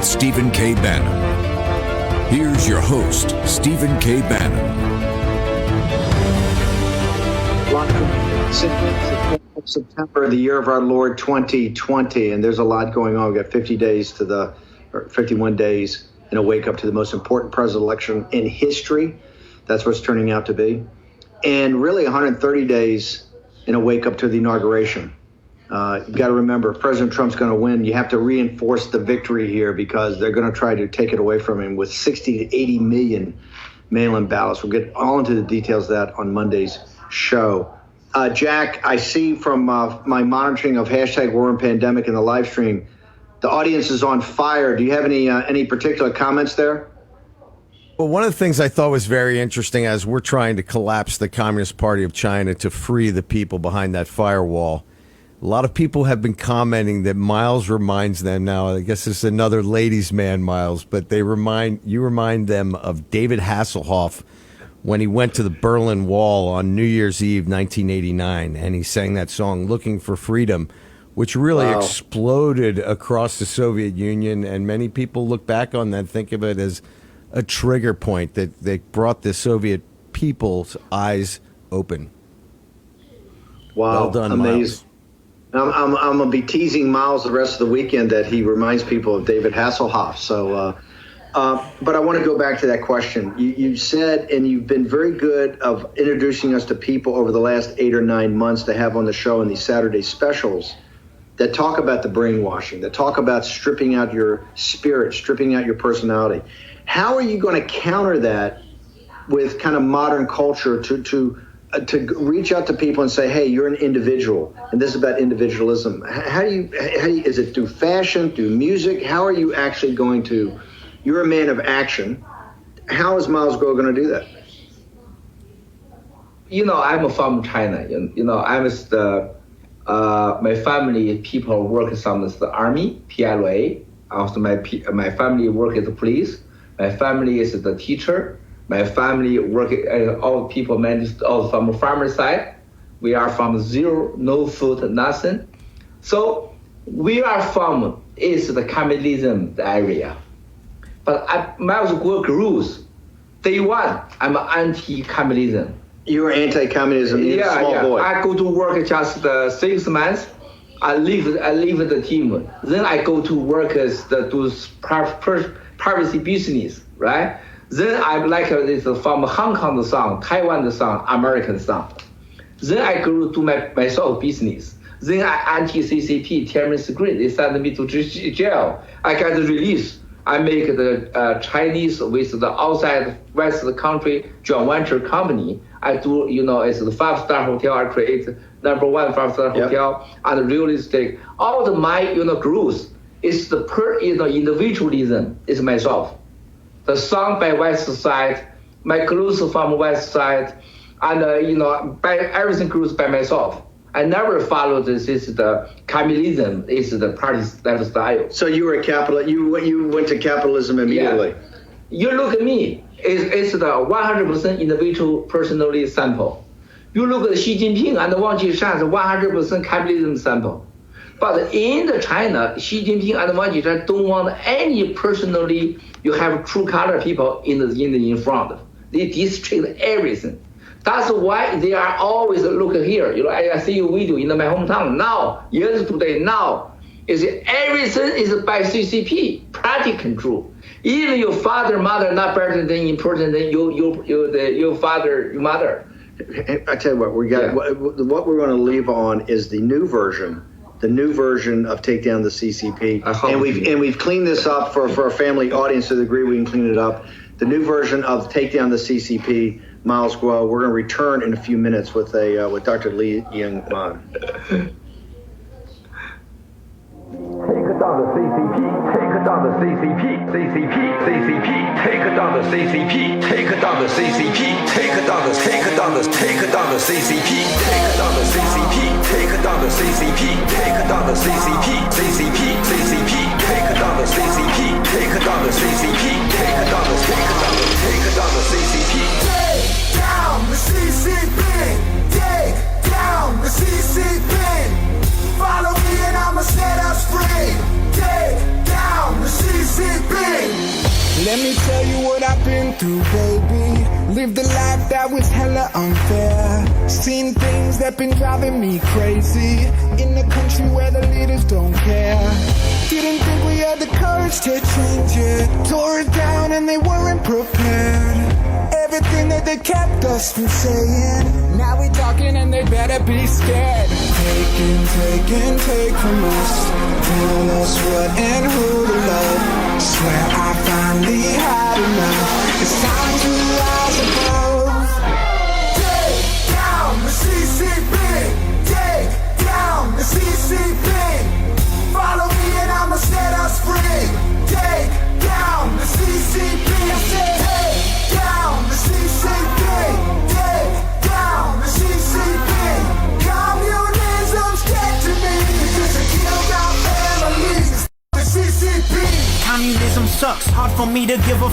Stephen K. Bannon. Here's your host, Stephen K. Bannon. September, the year of our Lord 2020, and there's a lot going on. We've got 51 days in a wake up to the most important presidential election in history. That's what it's turning out to be. And really 130 days in a wake up to the inauguration. You've got to remember, if President Trump's going to win, you have to reinforce the victory here because they're going to try to take it away from him with 60 to 80 million mail-in ballots. We'll get all into the details of that on Monday's show. Jack, I see from my monitoring of hashtag War and Pandemic in the live stream, the audience is on fire. Do you have any particular comments there? Well, one of the things I thought was very interesting as we're trying to collapse the Communist Party of China to free the people behind that firewall, a lot of people have been commenting that Miles reminds them now, I guess it's another ladies' man, Miles, but you remind them of David Hasselhoff when he went to the Berlin Wall on New Year's Eve, 1989, and he sang that song, Looking for Freedom, which really exploded across the Soviet Union, and many people look back on that, think of it as a trigger point that they brought the Soviet people's eyes open. Wow, well done, amazing. Miles. I'm going to be teasing Miles the rest of the weekend that he reminds people of David Hasselhoff. So, but I want to go back to that question. You said, and you've been very good of introducing us to people over the last 8 or 9 months to have on the show in these Saturday specials that talk about the brainwashing, that talk about stripping out your spirit, stripping out your personality. How are you going to counter that with kind of modern culture to reach out to people and say, hey, you're an individual, and this is about individualism? How do you is it through fashion, through music? How are you actually going to, you're a man of action. How is Miles Guo going to do that? I'm from China. I'm my family people work some of the army, PLA. Also, my family work at the police. My family is the teacher. My family work, all people managed all from the farmer side. We are from zero, no food, nothing. So we are from is the communism area. But Miles Guo Cruz, day one, I'm anti-communism. You were anti-communism, you're a small boy. I go to work just 6 months. I leave the team. Then I go to work as do privacy business, right? Then I like this from Hong Kong song, Taiwan song, American song. Then I go to myself business. Then I anti-CCP, terrorist grid. They send me to jail. I get released. I make the Chinese with the outside West country joint venture company. I do, it's the 5-star hotel. I create number 1 5-star hotel and real estate. All the my, growth is the individualism is myself. The song by West Side, my clothes from West Side, and by everything grows by myself. I never follow this. Is the communism is the party lifestyle. So you were a capitalist. You went to capitalism immediately. Yeah. You look at me. It's the 100% individual personality sample. You look at Xi Jinping and Wang Qishan, 100% capitalism sample. But in the China, Xi Jinping and Wang Qishan don't want any personally. You have true color people in front. They distract everything. That's why they are always looking here. I see a video in my hometown now. Yesterday now, is everything is by CCP, party control. Even your father, mother not better than important than your father, your mother. I tell you what, what we're going to leave on is the new version of Take Down the CCP. And we've cleaned this up for our family audience to the degree we can clean it up. The new version of Take Down the CCP, Miles Guo. We're going to return in a few minutes with Dr. Lee Young-man. Take down the CCP, take down the CCP, CCP, CCP, take down the CCP, take down the CCP, take down the CCP, take down the CCP, take down the CCP, take down the CCP, take down the CCP, CCP, CCP, take down the CCP, take down the CCP, take down the CCP. Take down the CCP, take down the CCP. Follow me and I'ma set us free. Take down the CCP. that was hella unfair. Seen things that been driving me crazy. In a country where the leaders don't care. Didn't think we had the courage to change it. Tore it down and they weren't prepared. Everything that they kept us from saying. Now we talking and they better be scared. Take from us. Tell us what and who to love. Swear I finally had enough. It's time to rise above. Take down the CCP. Take down the CCP. Follow me and I'ma set us free. Take down the CCP. I said, take down the CCP. Take down the CCP. Communism's dead to me because it killed our families. The CCP. Communism sucks, hard for me to give a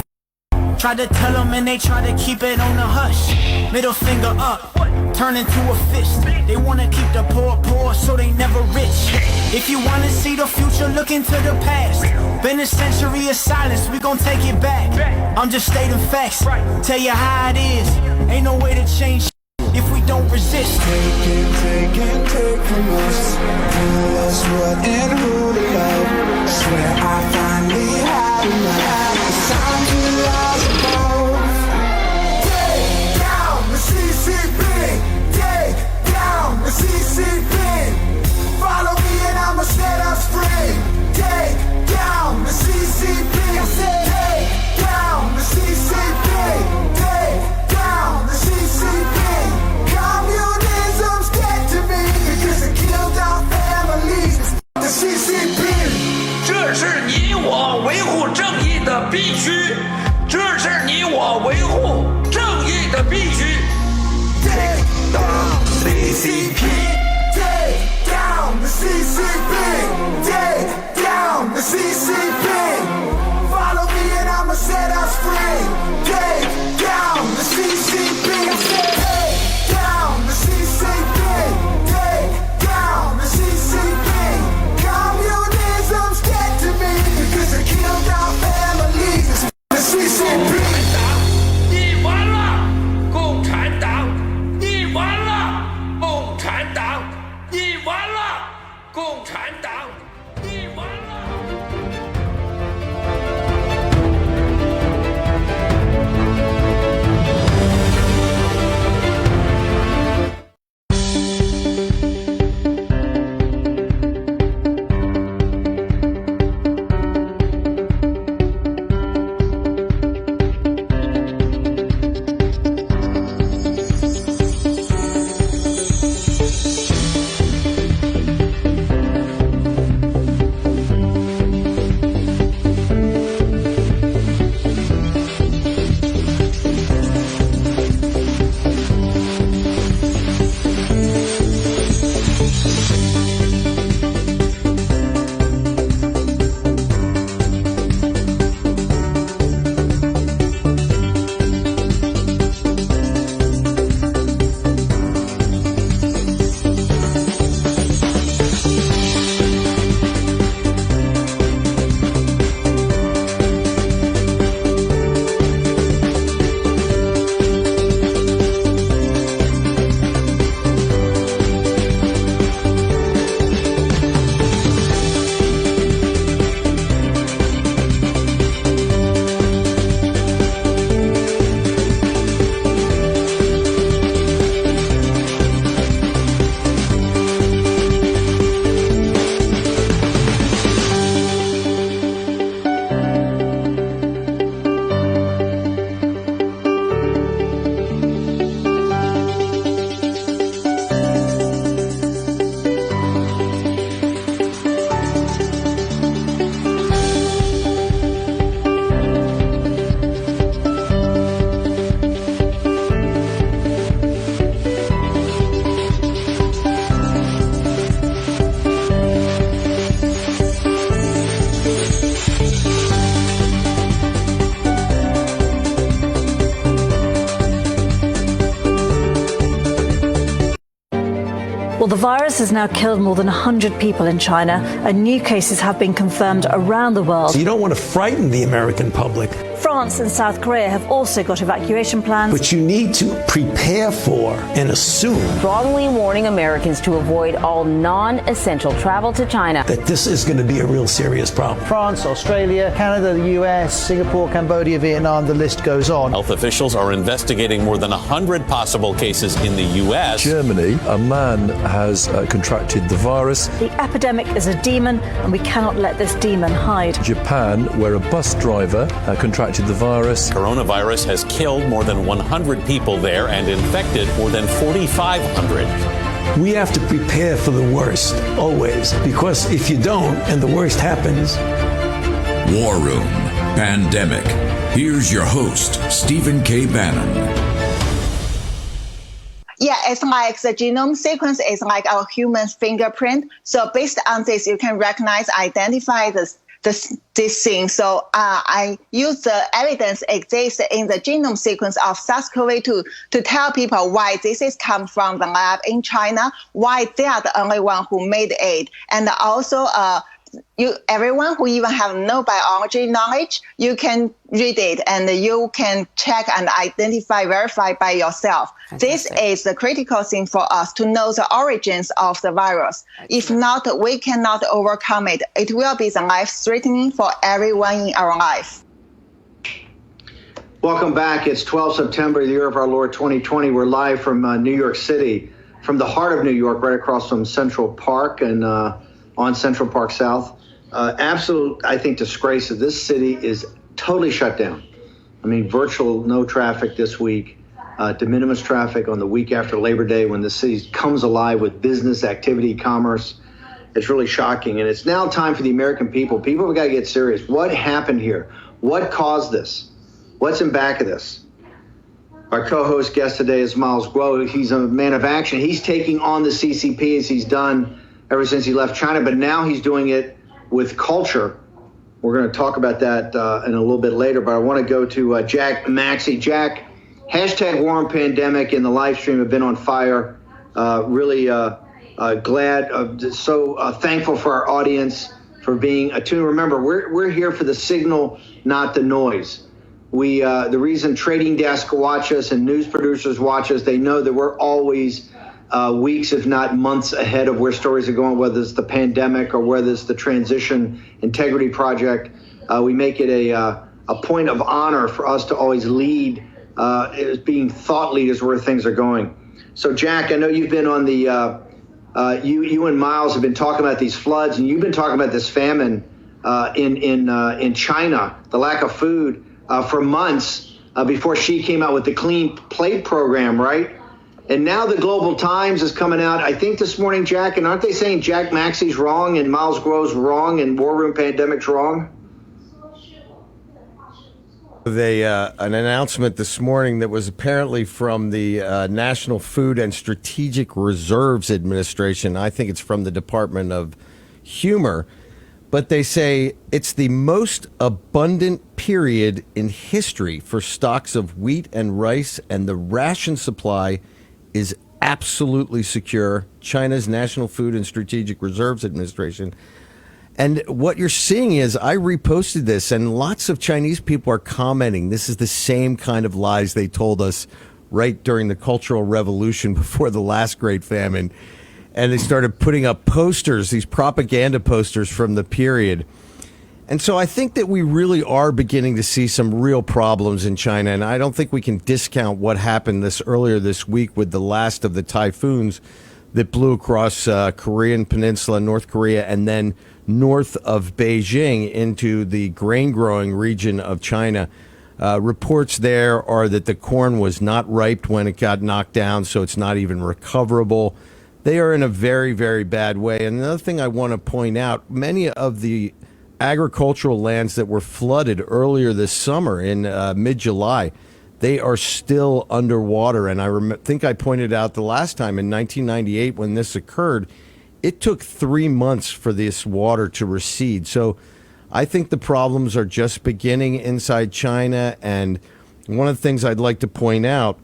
Try to tell them and they try to keep it on the hush. Middle finger up, turn into a fist. They wanna keep the poor so they never rich. If you wanna see the future, look into the past. Been a century of silence, we gon' take it back. I'm just stating facts, tell you how it is. Ain't no way to change if we don't resist. Take from us. Tell us what and who to love. Swear I finally had enough. It's time to rise above. Take down the CCP. Take down the CCP. Follow me and I'ma set us free. Take down the CCP. I said take down the CCP. Take down the CCP. Communism's dead to me because it killed our families. The CCP. 这是你我维护正义的必须，这是你我维护正义的必须。Take down the CCP. Take down the CCP. Take down the CCP. Follow me and I'ma set us free. Take down the CCP. I said take down the CCP. Take down the CCP. Communism's dead to me because it killed our families. The CCP. 你完了，共产党！你完了，共产党！你完了，共产党！你完了。Well, the virus has now killed more than 100 people in China, and new cases have been confirmed around the world. So you don't want to frighten the American public. From France and South Korea have also got evacuation plans. But you need to prepare for and assume strongly warning Americans to avoid all non-essential travel to China. That this is going to be a real serious problem. France, Australia, Canada, the US, Singapore, Cambodia, Vietnam, the list goes on. Health officials are investigating more than 100 possible cases in the U.S. Germany, a man has contracted the virus. The epidemic is a demon, and we cannot let this demon hide. Japan, where a bus driver contracted the virus. Coronavirus has killed more than 100 people there and infected more than 4,500. We have to prepare for the worst, always, because if you don't and the worst happens. War Room Pandemic. Here's your host, Stephen K. Bannon. Yeah, it's like the genome sequence is like our human fingerprint. So based on this, you can recognize, identify this thing. So I use the evidence exists in the genome sequence of SARS-CoV-2 to tell people why this is come from the lab in China, why they are the only one who made it, and also everyone who even have no biology knowledge, you can read it and you can check and identify, verify by yourself. Fantastic. This is the critical thing for us to know the origins of the virus. If not, we cannot overcome it. It will be the life-threatening for everyone in our life. Welcome back. It's 12 September, the year of our Lord 2020. We're live from New York City, from the heart of New York, right across from Central Park and on Central Park South. Absolute, I think, disgrace that this city is totally shut down. I mean, virtual no traffic this week, de minimis traffic on the week after Labor Day when the city comes alive with business activity, commerce. It's really shocking. And it's now time for the American people. People have got to get serious. What happened here? What caused this? What's in back of this? Our co-host guest today is Miles Guo. He's a man of action. He's taking on the CCP as he's done ever since he left China, but now he's doing it with culture. We're going to talk about that in a little bit later, but I want to go to Jack Maxey. Jack, hashtag War on Pandemic and the live stream have been on fire. Really glad, so thankful for our audience for being attuned. Remember, we're here for the signal, not the noise. The reason Trading Desk watch us and news producers watch us, they know that we're always weeks, if not months ahead of where stories are going, whether it's the pandemic or whether it's the Transition Integrity Project. We make it a point of honor for us to always lead as being thought leaders where things are going. So, Jack, I know you've been on the, you and Miles have been talking about these floods, and you've been talking about this famine in China, the lack of food for months before she came out with the Clean Plate program, right? And now the Global Times is coming out, I think this morning, Jack, and aren't they saying Jack Maxey's wrong and Miles Guo's wrong and War Room Pandemic's wrong? An announcement this morning that was apparently from the National Food and Strategic Reserves Administration. I think it's from the Department of Humor. But they say it's the most abundant period in history for stocks of wheat and rice, and the ration supply is absolutely secure. China's National Food and Strategic Reserves Administration. And what you're seeing is, I reposted this, and lots of Chinese people are commenting. This is the same kind of lies they told us right during the Cultural Revolution before the last great famine. And they started putting up posters, these propaganda posters from the period. And so I think that we really are beginning to see some real problems in China. And I don't think we can discount what happened earlier this week with the last of the typhoons that blew across Korean Peninsula, North Korea, and then north of Beijing into the grain-growing region of China. Reports there are that the corn was not ripe when it got knocked down, so it's not even recoverable. They are in a very, very bad way. And another thing I want to point out, many of the agricultural lands that were flooded earlier this summer in mid-July, they are still underwater. And I think I pointed out the last time in 1998 when this occurred, it took 3 months for this water to recede. So I think the problems are just beginning inside China. And one of the things I'd like to point out,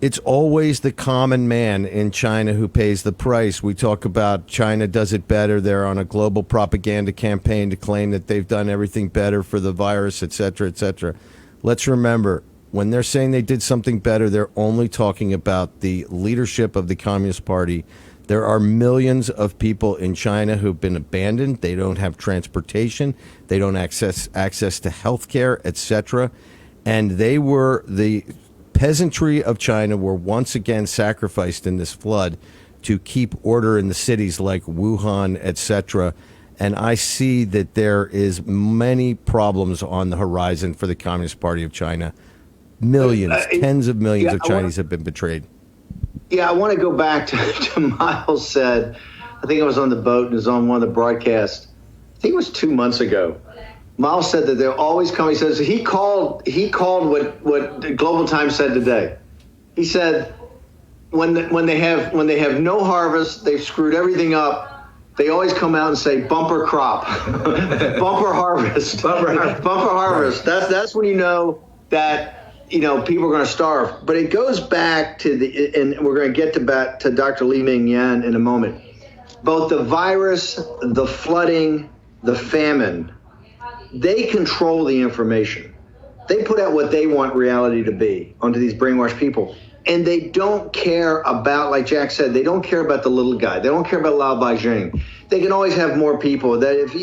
it's always the common man in China who pays the price. We talk about China does it better. They're on a global propaganda campaign to claim that they've done everything better for the virus, et cetera, et cetera. let's remember, when they're saying they did something better, they're only talking about the leadership of the Communist Party. There are millions of people in China who've been abandoned. They don't have transportation. They don't access to health care, etc. And the peasantry of China were once again sacrificed in this flood to keep order in the cities like Wuhan, etc. And I see that there is many problems on the horizon for the Communist Party of China. Millions, tens of millions of Chinese have been betrayed. Yeah, I want to go back to Miles said, I think it was on the boat and it was on one of the broadcasts. I think it was 2 months ago. Miles said that they're always coming. He says he called what Global Times said today. He said when they have no harvest, they've screwed everything up. They always come out and say bumper crop, bumper harvest, bumper harvest. Right. That's when you know that. People are going to starve. But it goes back to and we're going to get to Dr. Li Ming Yan in a moment. Both the virus, the flooding, the famine, they control the information. They put out what they want reality to be onto these brainwashed people. And they don't care about, like Jack said, they don't care about the little guy. They don't care about Lao Beijing. They can always have more people. That if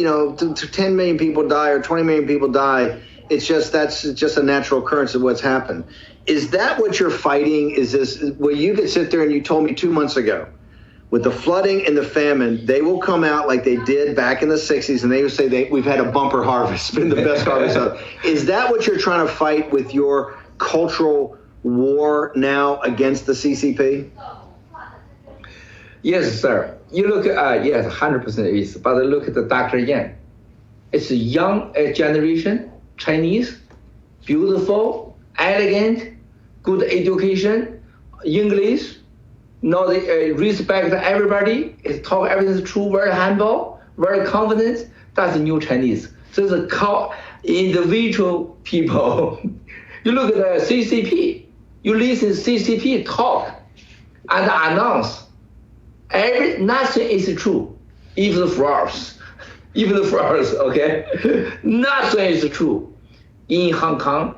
10 million people die or 20 million people die, that's just a natural occurrence of what's happened. Is that what you're fighting? Is this where you could sit there and you told me 2 months ago, with the flooding and the famine, they will come out like they did back in the 60s and they would say we've had a bumper harvest, it's been the best harvest ever. Is that what you're trying to fight with your cultural war now against the CCP? Yes, sir. You look at, yes, 100% is. But look at the Dr. Yan. It's a young generation. Chinese, beautiful, elegant, good education, English, they respect everybody, talk everything's true, very humble, very confident. That's the new Chinese. So it's a individual people. You look at the CCP, you listen to CCP talk and announce, nothing is true, even the flowers. Even the flowers, okay? Nothing is true. In Hong Kong,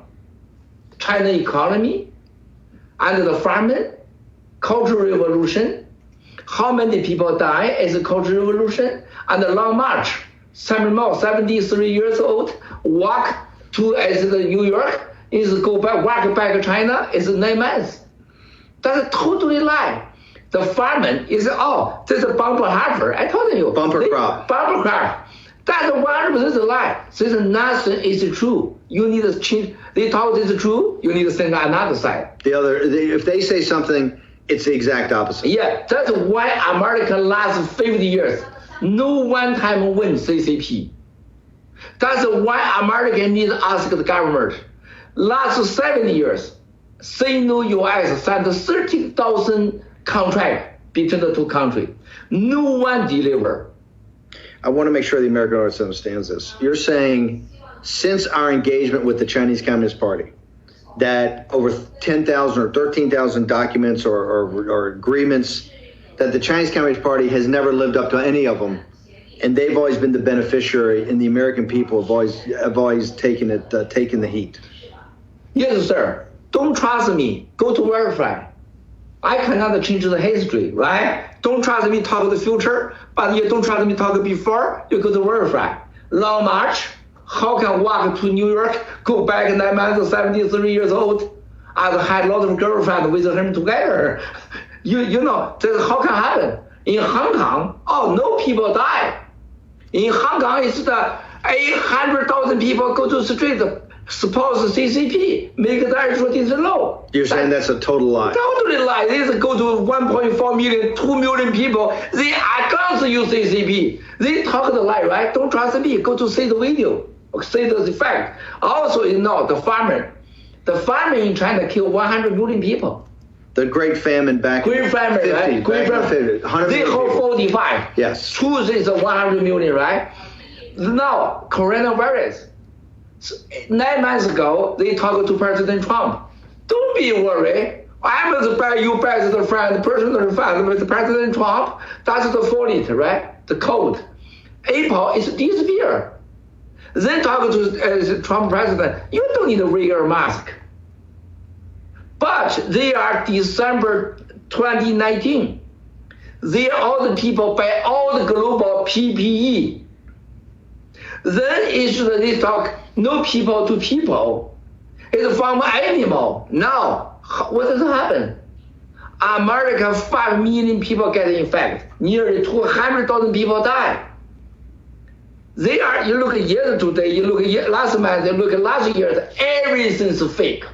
China economy, and the famine, Cultural Revolution, how many people die as a Cultural Revolution, and the Long March. Samuel Mao, 73 years old, walk to New York, walk back to China, is 9 months. That's a totally lie. The famine is, there's a bumper harvest. I told you. Bumper crop. Bumper crop. That's 100% a lie. So nothing is true. You need to change. They talk this is true. You need to think another side. If they say something, it's the exact opposite. Yeah, that's why America last 50 years, no one time win CCP. That's why America needs to ask the government. Last 7 years, Sino-US signed 13,000 contract between the two countries. No one deliver. I want to make sure the American audience understands this. You're saying since our engagement with the Chinese Communist Party, that over 10,000 or 13,000 documents or agreements, that the Chinese Communist Party has never lived up to any of them, and they've always been the beneficiary, and the American people have always taken the heat. Yes, sir. Don't trust me. Go to verify. I cannot change the history, right? Don't trust me talk the future, but you don't trust me talk before, you go to verify. Long March, how can walk to New York, go back 9 months, 73 years old, I had a lot of girlfriends with him together. You know, how can happen? In Hong Kong, no people die. In Hong Kong, it's the 800,000 people go to the street, suppose CCP, make the actual law. You're saying that's a total lie? Totally lie. They go to 1.4 million, 2 million people. They are against you, CCP. They talk the lie, right? Don't trust me. Go to see the video, see the fact. Also, the famine. The famine in China killed 100 million people. The Great Famine back in 50, right? Great Famine. They hold 45. Yes. Truth is 100 million, right? Now, coronavirus. 9 months ago, they talked to President Trump. Don't be worried. I was by you president friend, personal friend with President Trump. That's the fault, right? The code. April is disappear. Then talk to Trump president, you don't need to wear a mask. But they are December 2019. They are all the people buy all the global PPE. Then they talk no people to people. It's from animal. Now, what has happened? America, 5 million people get infected. Nearly 200,000 people die. They are, you look at year today, you look at last month, you look at last year, everything's fake.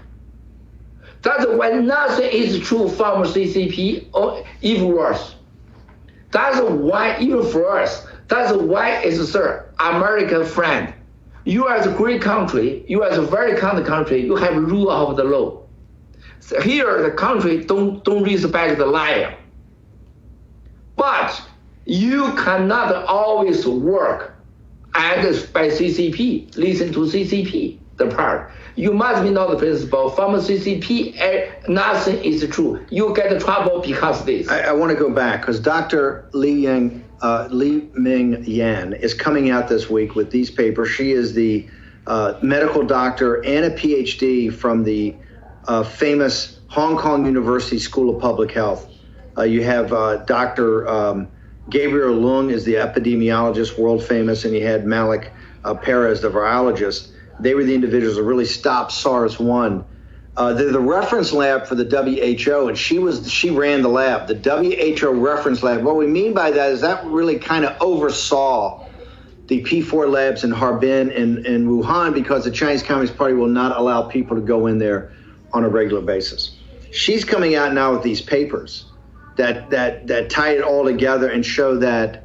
That's why nothing is true from CCP or even worse. That's why, even for us, that's why it's, sir, American friend. You are a great country, you are a very kind country, you have rule of the law. So here, the country don't respect the liar. But you cannot always work and by CCP, listen to CCP, the part. You must be know the principle. From CCP, nothing is true. You get trouble because of this. I want to go back because Dr. Li Ming Yan is coming out this week with these papers. She is the medical doctor and a PhD from the famous Hong Kong University School of Public Health. You have Dr. Gabriel Leung is the epidemiologist, world famous, and you had Malik Perez, the virologist. They were the individuals that really stopped SARS-1. They're the reference lab for the WHO, and she ran the lab, the WHO reference lab. What we mean by that is that really kind of oversaw the P4 labs in Harbin and Wuhan because the Chinese Communist Party will not allow people to go in there on a regular basis. She's coming out now with these papers that tie it all together and show that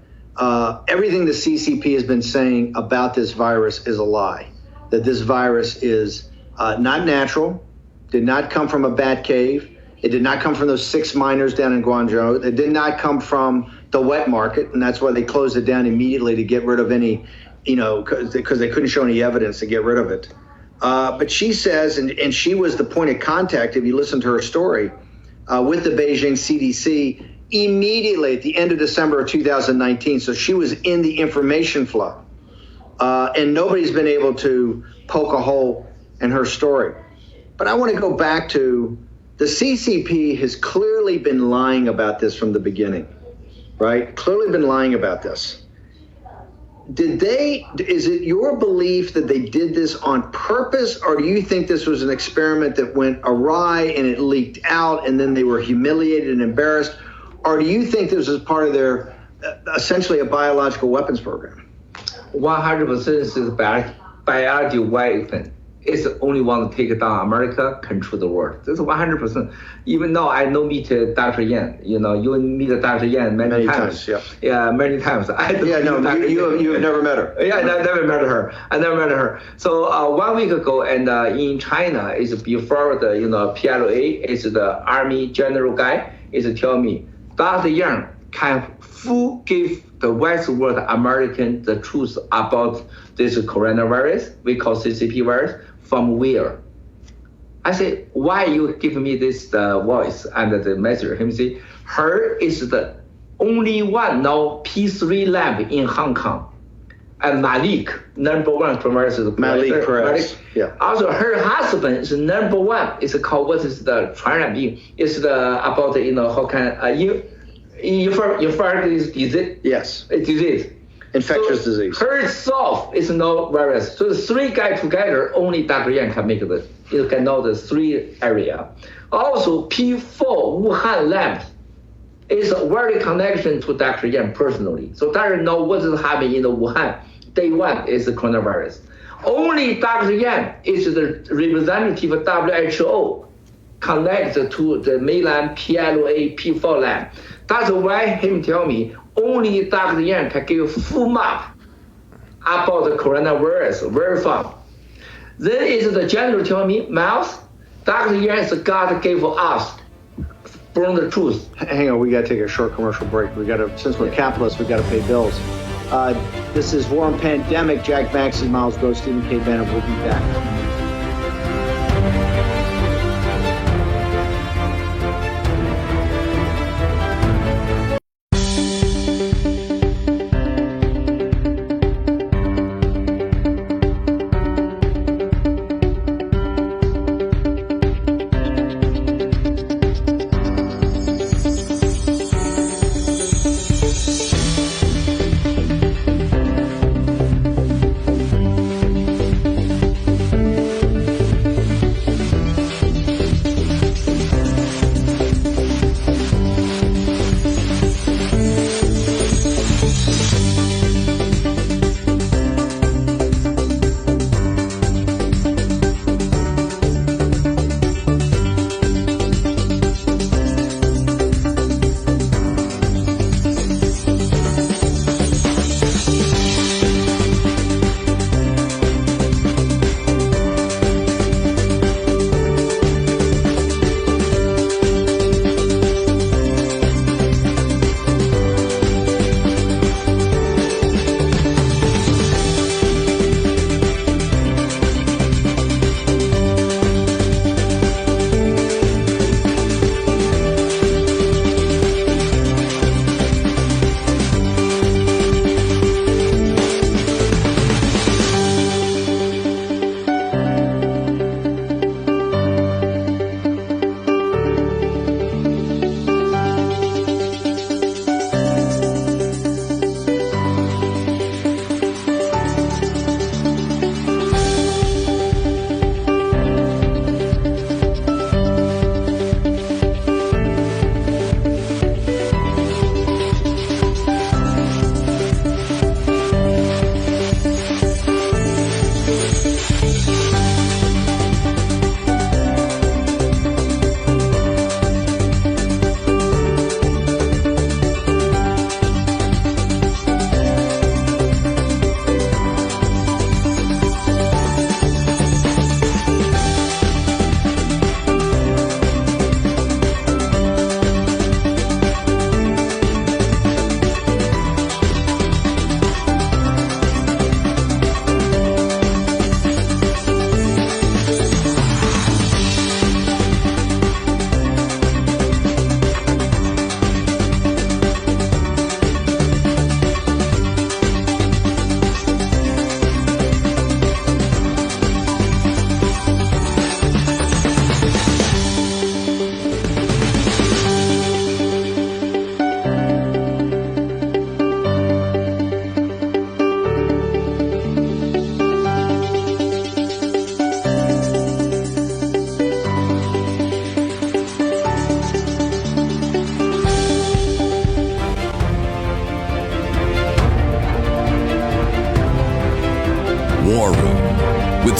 everything the CCP has been saying about this virus is a lie, that this virus is not natural, did not come from a bat cave, it did not come from those 6 miners down in Guangzhou, it did not come from the wet market, and that's why they closed it down immediately to get rid of any, because they couldn't show any evidence to get rid of it. But she says, and she was the point of contact, if you listen to her story, with the Beijing CDC immediately at the end of December of 2019. So she was in the information flow. And nobody's been able to poke a hole in her story. But I want to go back to the CCP has clearly been lying about this from the beginning, right? Clearly been lying about this. Is it your belief that they did this on purpose, or do you think this was an experiment that went awry and it leaked out and then they were humiliated and embarrassed? Or do you think this was part of their, essentially a biological weapons program? 100% is biology weapon. It's the only one to take down America, control the world. This is 100%. Even though I know meet Dr. Yan, you meet Dr. Yan many times. Yeah, many times. You've never met her. Yeah, I never met her. So 1 week ago, and in China, is before the PLA, is the army general guy, is tell me, Dr. Yang can give the West world American the truth about this coronavirus, we call CCP virus, from where? I say, why you give me this voice and the message? He say, her is the only one now P3 lab in Hong Kong. And Malik, #1 coronavirus. Malik Perez. Yeah. Also, her husband is #1. It's called, what is the 传染病? It's about, how can, infectious disease. Yes. A disease. Infectious disease. Herself is no virus. So the 3 guys together, only Dr. Yan can make this. You can know the 3 area. Also, P4 Wuhan lab is a very connection to Dr. Yan personally. So Dr. know what is happening in the Wuhan. Day 1 is the coronavirus. Only Dr. Yan is the representative of WHO connected to the mainland PLA P4 lab. That's why him tell me only Dr. Yan can give full map about the coronavirus, very fun. Then is the general tell me, Miles, Dr. Yan is God gave us, bring the truth. Hang on, we got to take a short commercial break. Since we're capitalists, we got to pay bills. This is War and Pandemic. Jack Maxey, Miles Gross, Stephen K. Bannon. We'll be back.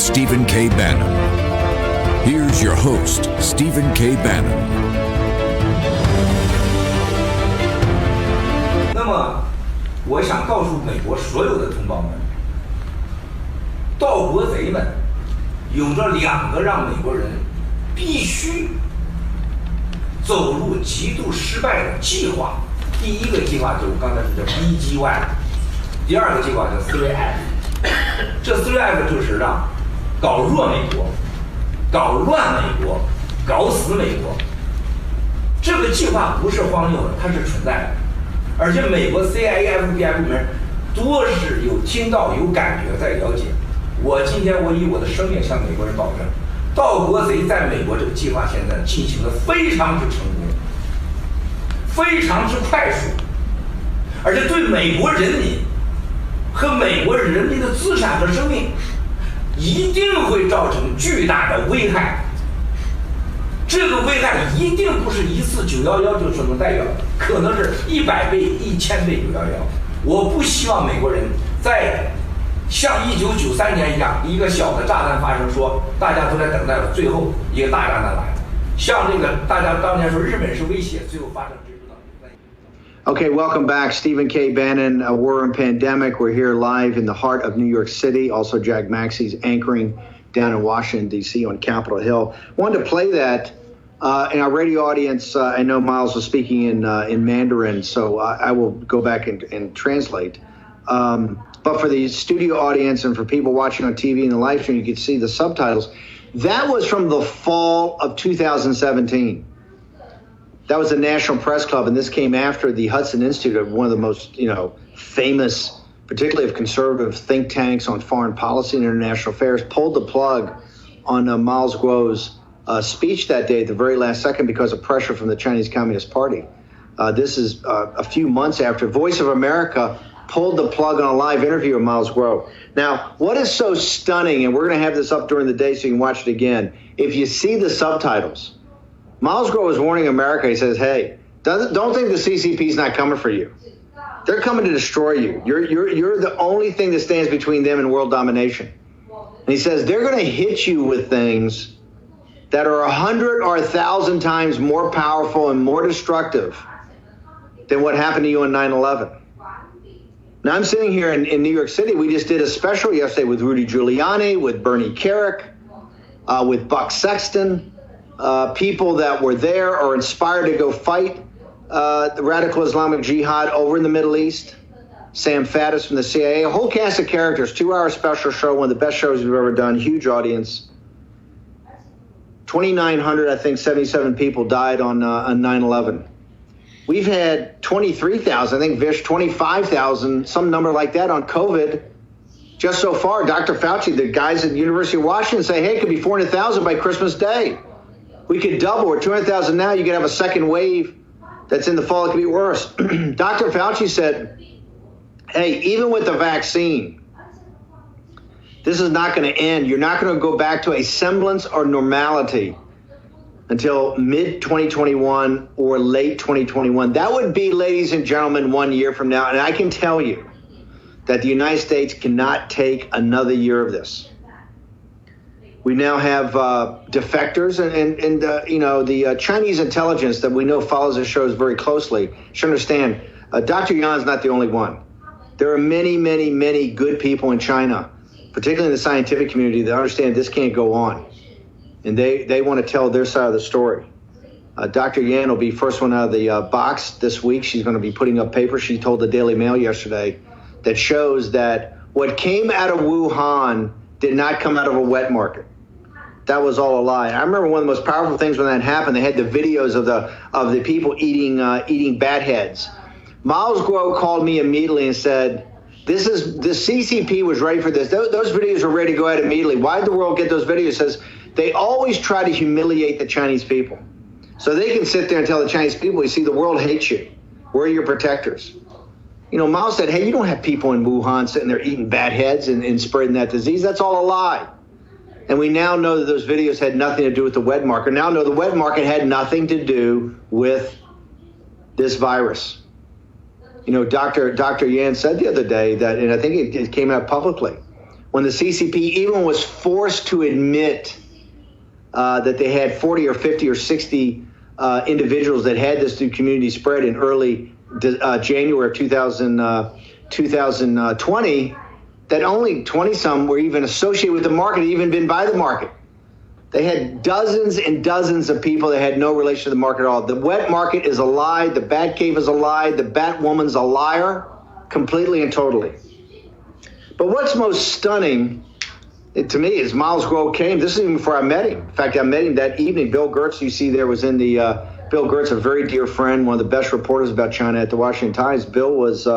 Stephen K. Bannon. Here's your host, Stephen K. Bannon. 那么，我想告诉美国所有的同胞们，盗国贼们有着两个让美国人必须走入极度失败的计划。第一个计划就是刚才说的 BGY， 第二个计划叫 3F。这 3F 就是让搞弱美国、搞乱美国、搞死美国。这个计划不是荒谬的，它是存在的。而且美国 CIA、FBI 部门多是有听到、有感觉，在了解。今天我以我的生命向美国人保证，盗国贼在美国这个计划现在进行的非常之成功，非常之快速，而且对美国人民和美国人民的资产和生命一定会造成巨大的危害。这个危害一定不是一次911就所能代表的，可能是100倍、1000倍911。我不希望美国人在像1993年一样，一个小的炸弹发生，说大家都在等待了，最后一个大炸弹来了。像这个大家当年说日本是威胁，最后发生谁知道？ Okay, welcome back. Stephen K. Bannon, War and Pandemic. We're here live in the heart of New York City. Also, Jack Maxey's anchoring down in Washington, D.C. on Capitol Hill. Wanted to play that. In our radio audience, I know Miles was speaking in Mandarin, so I will go back and translate. But for the studio audience and for people watching on TV and the live stream, you can see the subtitles. That was from the fall of 2017. That was the National Press Club, and this came after the Hudson Institute, one of the most, famous, particularly of conservative think tanks on foreign policy and international affairs, pulled the plug on Miles Guo's speech that day at the very last second because of pressure from the Chinese Communist Party. This is a few months after Voice of America pulled the plug on a live interview with Miles Guo. Now, what is so stunning, and we're going to have this up during the day so you can watch it again, if you see the subtitles, Miles Guo is warning America. He says, hey, don't think the CCP is not coming for you. They're coming to destroy you. You're the only thing that stands between them and world domination. And he says they're going to hit you with things that are 100 or 1,000 times more powerful and more destructive than what happened to you on 9/11. Now, I'm sitting here in New York City. We just did a special yesterday with Rudy Giuliani, with Bernie Kerik, with Buck Sexton, people that were there or inspired to go fight the radical Islamic Jihad over in the Middle East. Sam Faddis from the CIA, a whole cast of characters, 2-hour special show, one of the best shows we've ever done, huge audience. 2,900, I think 77 people died on 9/11. We've had 23,000, I think Vish, 25,000, some number like that on COVID. Just so far, Dr. Fauci, the guys at the University of Washington say, hey, it could be 400,000 by Christmas Day. We could double. We're 200,000 now. You could have a second wave that's in the fall. It could be worse. Dr. Fauci said, hey, even with the vaccine, this is not going to end. You're not going to go back to a semblance or normality until mid-2021 or late 2021. That would be, ladies and gentlemen, 1 year from now. And I can tell you that the United States cannot take another year of this. We now have defectors and the Chinese intelligence that we know follows the shows very closely. You should understand, Dr. Yan's not the only one. There are many, many, many good people in China, particularly in the scientific community, that understand this can't go on. And they want to tell their side of the story. Dr. Yan will be first one out of the box this week. She's going to be putting up papers. She told the Daily Mail yesterday that shows that what came out of Wuhan did not come out of a wet market. That was all a lie. I remember one of the most powerful things when that happened. They had the videos of the people eating bat heads. Miles Guo called me immediately and said, the CCP was ready for this. Those videos were ready to go out immediately. Why did the world get those videos? He says they always try to humiliate the Chinese people. So they can sit there and tell the Chinese people, you see, the world hates you. We're your protectors. Miles said, hey, you don't have people in Wuhan sitting there eating bat heads and spreading that disease. That's all a lie. And we now know that those videos had nothing to do with the wet market. Now know the wet market had nothing to do with this virus. Dr. Yan said the other day that, and I think it came out publicly, when the CCP even was forced to admit that they had 40 or 50 or 60 individuals that had this through community spread in early January of 2020, that only 20-some were even associated with the market, even been by the market. They had dozens and dozens of people that had no relation to the market at all. The wet market is a lie. The Bat Cave is a lie. The Bat Woman's a liar, completely and totally. But what's most stunning to me is Miles Grove came. This is even before I met him. In fact, I met him that evening. Bill Gertz, you see there, was in the Bill Gertz, a very dear friend, one of the best reporters about China at the Washington Times. Bill was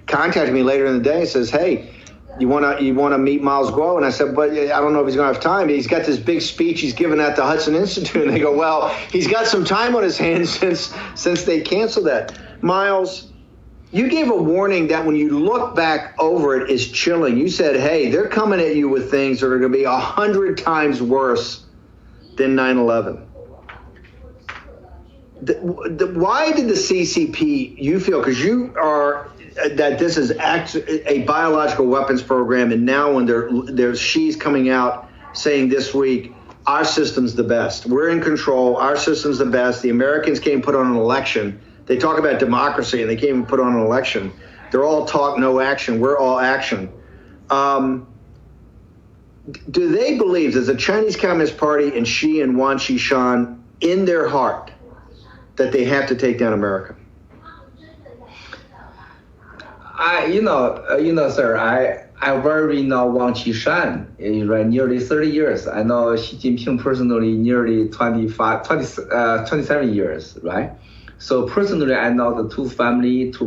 contacting me later in the day and says, hey, you want to meet Miles Grove? And I said, but I don't know if he's going to have time. He's got this big speech he's given at the Hudson Institute. And they go, well, he's got some time on his hands since they canceled that. Miles, you gave a warning that when you look back over it is chilling. You said, hey, they're coming at you with things that are going to be 100 times worse than 9/11. Why did the CCP, you feel, because you are, that this is a biological weapons program, and now when there's Xi's coming out saying this week, our system's the best. We're in control. Our system's the best. The Americans can't put on an election. They talk about democracy, and they can't even put on an election. They're all talk, no action. We're all action. Do they believe, does the Chinese Communist Party and Xi and Wang Qishan in their heart that they have to take down America? Sir, I very know Wang Qishan, right, nearly 30 years. I know Xi Jinping personally nearly 27 years, right? So personally, I know the two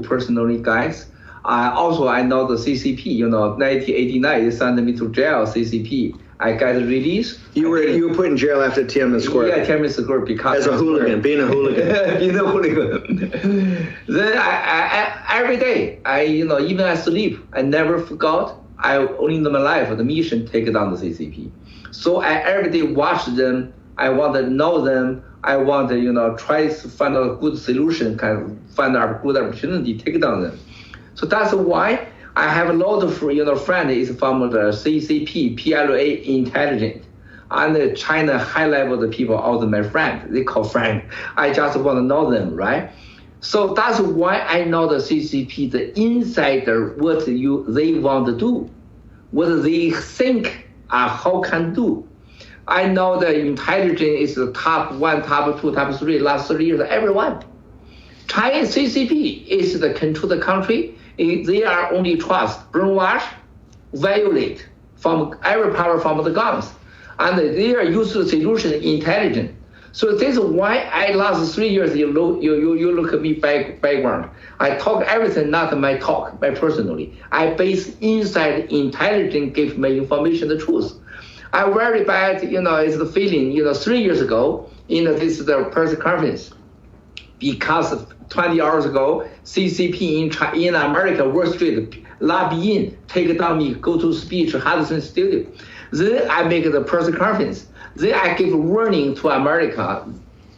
personally guys. I know the CCP, 1989, they sent me to jail, CCP. I got released. You were put in jail after Tiananmen Square. Yeah, Tiananmen Square because as a hooligan, being a hooligan. Then I every day, even I sleep, I never forgot. I only in my life the mission take down the CCP. So I every day watch them. I want to know them. I want to try to find a good solution, find a good opportunity, take down them. So that's why I have a lot of friends is from the CCP, PLA intelligence, and the China high level the people, all my friends, they call friend. I just want to know them, right? So that's why I know the CCP, the insider, what they want to do, what they think, how can do. I know the intelligence is the top 1, top 2, top 3, last 30 years, everyone. China CCP is the control the country. They are only trust, brainwash, violate from every power from the guns. And they are used to solution intelligent. So this is why I last 3 years, you look at me background. I talk everything, not my talk, my personally. I base inside intelligence, give my information the truth. I very bad, it's the feeling, 3 years ago, this is the press conference, because 20 hours ago, CCP in America, Wall Street, lobbying, take down me, go to speech, Hudson Studio. Then I make the press conference. Then I give warning to America.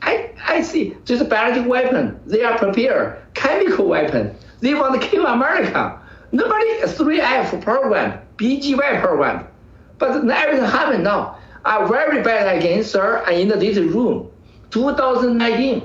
I see, this is biological weapon. They are prepared, chemical weapon. They want to kill America. Nobody, 3F program, BGY program. But everything happened now. I'm very bad again, sir. I'm in this room. 2020,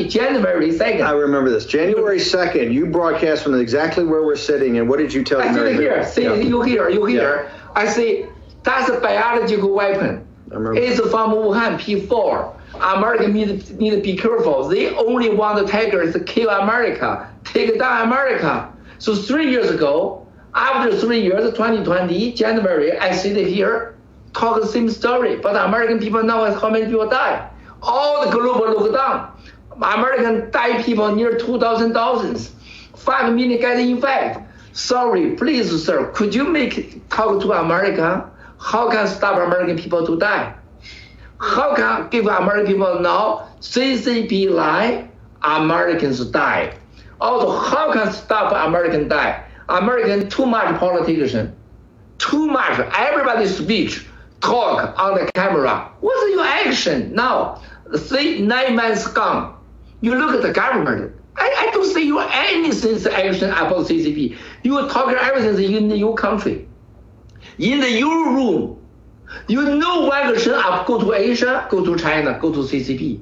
January 2nd. I remember this. January 2nd, you broadcast from exactly where we're sitting, and what did you tell me? I sit here. You hear. Yeah. I say, that's a biological weapon. It's from Wuhan, P4. America need to be careful. They only want the tigers to kill America, take down America. So 3 years ago, after 3 years, 2020, January, I sit here, talk the same story, but American people know how many people die. All the global lockdown. American die people near 2,000 thousands. 5 million get infected. Sorry, please, sir, could you talk to America? How can stop American people to die? How can give American people now CCP lie, Americans die? Also, how can stop American die? American too much politician, too much. Everybody's speech, talk on the camera. What's your action now? See, 9 months gone. You look at the government. I don't see you anything action about CCP. You talk everything in your country. In the your room, you know one person go to Asia, go to China, go to CCP.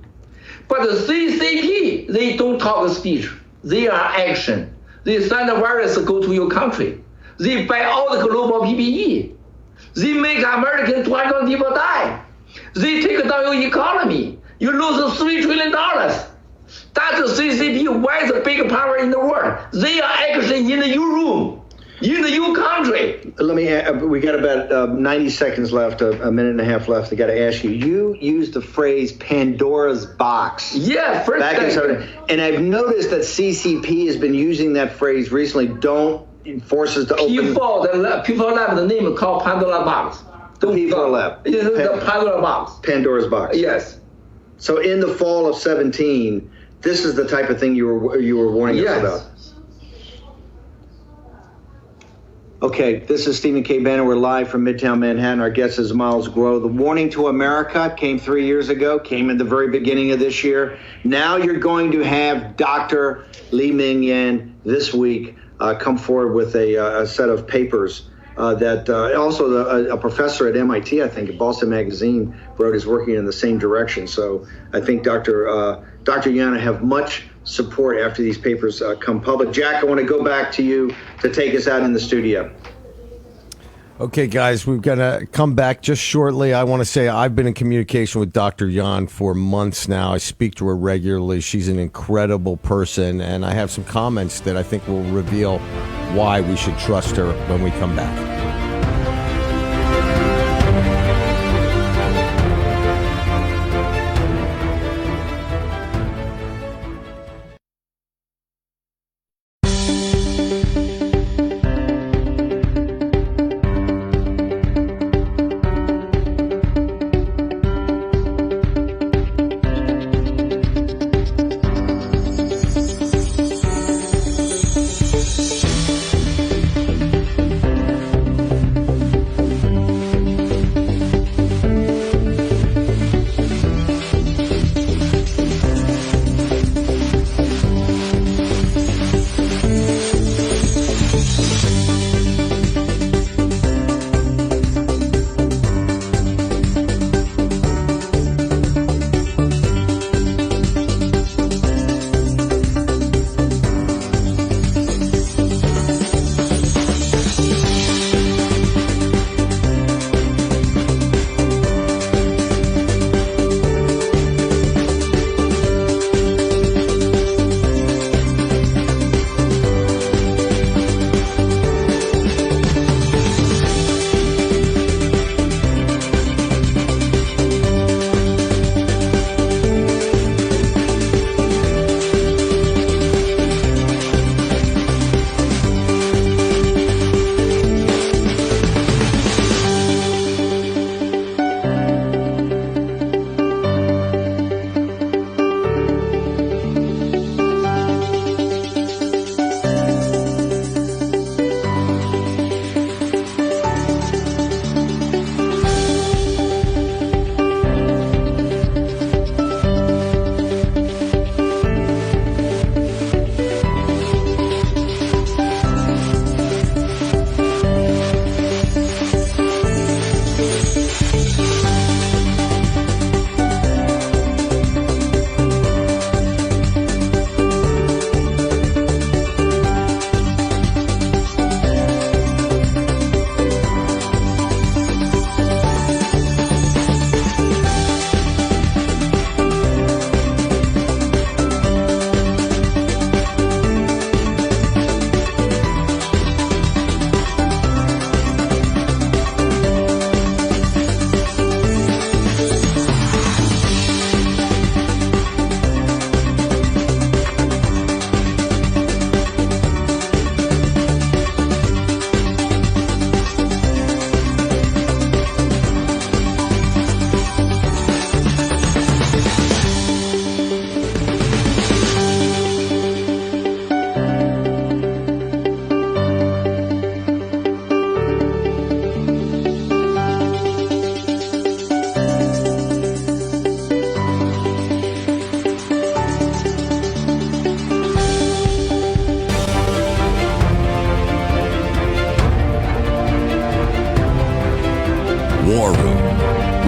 But the CCP, they don't talk speech. They are action. They send the virus go to your country. They buy all the global PPE. They make American 200 people die. They take down your economy. You lose $3 trillion. That's the CCP. Why is the big power in the world? They are actually in your room, in your country. Let me. We got about 90 seconds left, a minute and a half left. I got to ask you. You used the phrase Pandora's box. Yeah, first back time. in 70, and I've noticed that CCP has been using that phrase recently. Don't force us to open. People lab the name called Pandora box. People lab. The Pandora box. Pandora's box. Yes. So in the fall of 17, this is the type of thing you were warning us about. Okay, this is Stephen K. Bannon. We're live from Midtown Manhattan. Our guest is Miles Grow. The warning to America came 3 years ago, came in the very beginning of this year. Now you're going to have Dr. Li Ming Yan this week come forward with a set of papers that also a professor at MIT, I think, at Boston Magazine wrote, is working in the same direction. So I think Dr. Yan have much support after these papers come public. Jack, I want to go back to you to take us out in the studio. Okay, guys, we're going to come back just shortly. I want to say I've been in communication with Dr. Yan for months now. I speak to her regularly. She's an incredible person, and I have some comments that I think will reveal why we should trust her when we come back.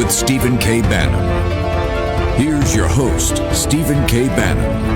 with Stephen K. Bannon. Here's your host, Stephen K. Bannon.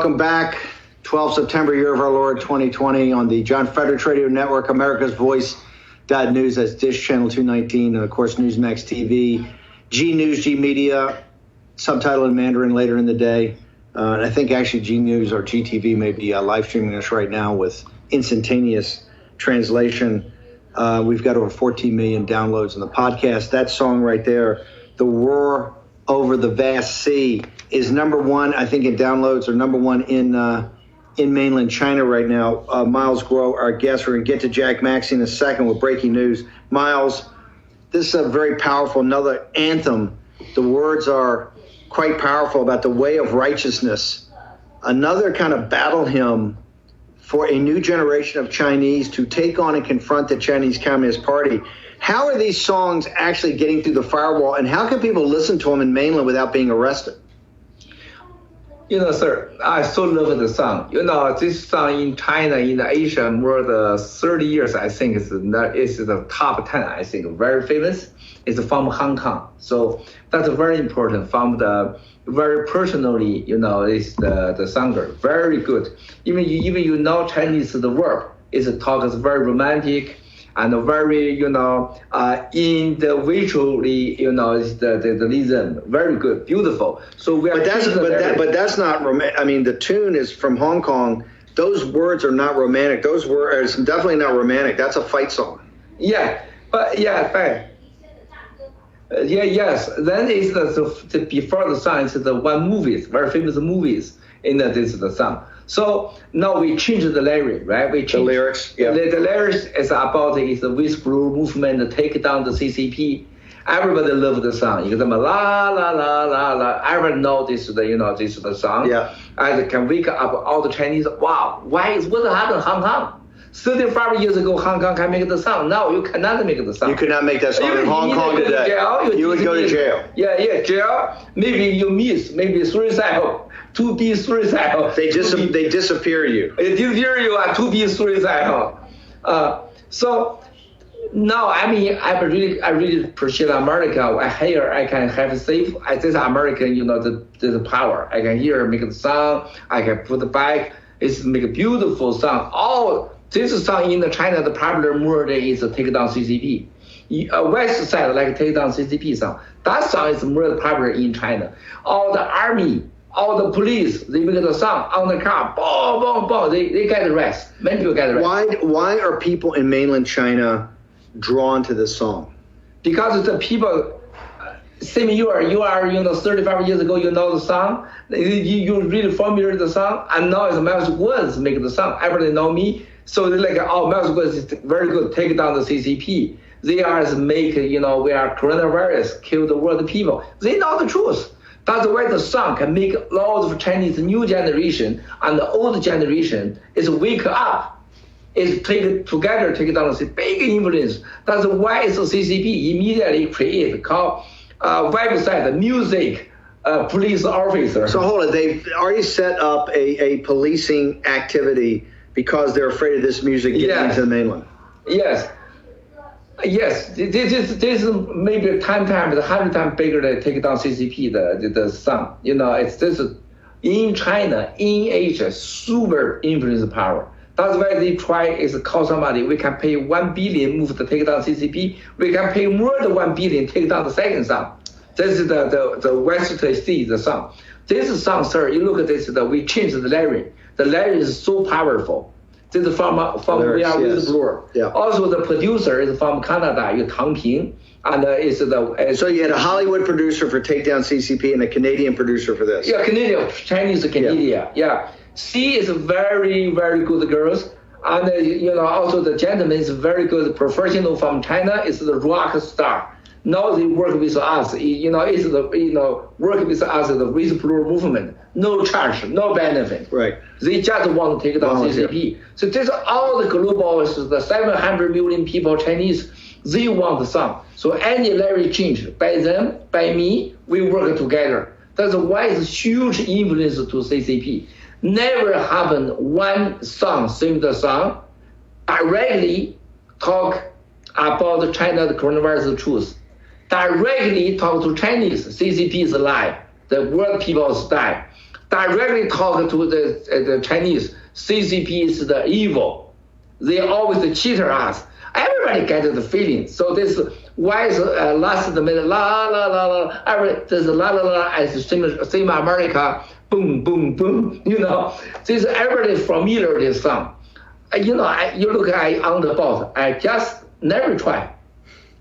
welcome back. 12 September, year of our Lord 2020 on the John Frederick Radio Network, America's Voice. News, that's Dish Channel 219, and of course Newsmax TV, G News, G Media, subtitle in Mandarin later in the day. And I think actually G News or GTV may be live streaming us right now with instantaneous translation. We've got over 14 million downloads on the podcast. That song right there, The Roar Over the Vast Sea, is number one, I think, in downloads, or number one in mainland China right now. Miles Grow, our guest. We're going to get to Jack Maxey in a second with breaking news. Miles, this is a very powerful, another anthem. The words are quite powerful about the way of righteousness. Another kind of battle hymn for a new generation of Chinese to take on and confront the Chinese Communist Party. How are these songs actually getting through the firewall, and how can people listen to them in mainland without being arrested? You know, sir, I so love the song. You know, this song in China, in Asia, more than 30 years, I think it's the top 10, I think, very famous. It's from Hong Kong. So that's very important from the very personally, you know, it's the singer, very good. Even you know Chinese, the word is talk is very romantic and very, you know, individually, you know, is the rhythm very good, beautiful. So we are. But that's not romantic. I mean, the tune is from Hong Kong. Those words are not romantic. Those words are definitely not romantic. That's a fight song. Yeah, but yeah, right. Yes. Then is the before the song is the one movies, very famous movies in this the song. So now we change the lyric, right? We change the lyrics. Yeah. The lyrics is about is the whistleblower movement, take down the CCP. Everybody love the song. You can la la la la la. Everyone know this this is the song. Yeah. And can wake up all the Chinese. Wow, what happened in Hong Kong? 35 years ago, Hong Kong can make the song. Now you cannot make the song. You could not make that song in Hong Kong today. You would go to jail. Yeah, jail. Maybe you miss, maybe suicidal. To be suicidal. They disappear you. They disappear you to be suicidal. So now, I mean, I really appreciate America. I can have safe. This American, you know, the power. I can hear, make the song. I can put it back. It's make a beautiful song. All this song in China, the popular word is take down CCP. West side like take down CCP song. That song is more popular in China. All the army, all the police, they make the song on the car, boom, boom, boom. They get arrested. Many people get arrested. Why are people in mainland China drawn to this song? Because the people, same you are 35 years ago, you know the song. You really familiar with the song, and now it's Miles Woods make the song. Everybody know me. So they're like, oh, Miles Woods is very good, take down the CCP. They are make, we are coronavirus, kill the world people. They know the truth. That's why the song can make lots of Chinese new generation and the old generation is wake up, is take together, take down the big influence. That's why it's a CCP immediately create called website, music, police officer. So hold it, they've already set up a policing activity because they're afraid of this music getting into the mainland. Yes. Yes, this is maybe 10 times, 100 times bigger than take down CCP, the song. It's this in China, in Asia, super influence power. That's why they try is call somebody. We can pay 1 billion move to take down CCP. We can pay more than 1 billion take down the second song. This is the Western see the song. This song, sir, you look at this. We changed the lyric. The lyric is so powerful. This is from We Are Whistleblower. Yeah. Also, the producer is from Canada, Tang Ping, and is the. So you had a Hollywood producer for Take Down CCP and a Canadian producer for this. Yeah, Canadian, Chinese Canadian. Yeah. She is very, very good girls. And also the gentleman is very good professional from China. Is the rock star. Now they work with us. Is the work with us the whistleblower movement. No charge, no benefit. Right. They just want to take down CCP. So this all the global, the 700 million people Chinese. They want the song. So any lyric change by them, by me, we work together. That's why it's huge influence to CCP. Never happened one song, sing the song, directly talk about China, the coronavirus truth. Directly talk to Chinese, CCP is alive. The world people die. directly talk to the Chinese. CCP is the evil. They always cheat us. Everybody gets the feeling. So this why is last minute la la la la. There's la la la as same America. Boom boom boom. This everybody familiar with this song. You look at on the boat. I just never try.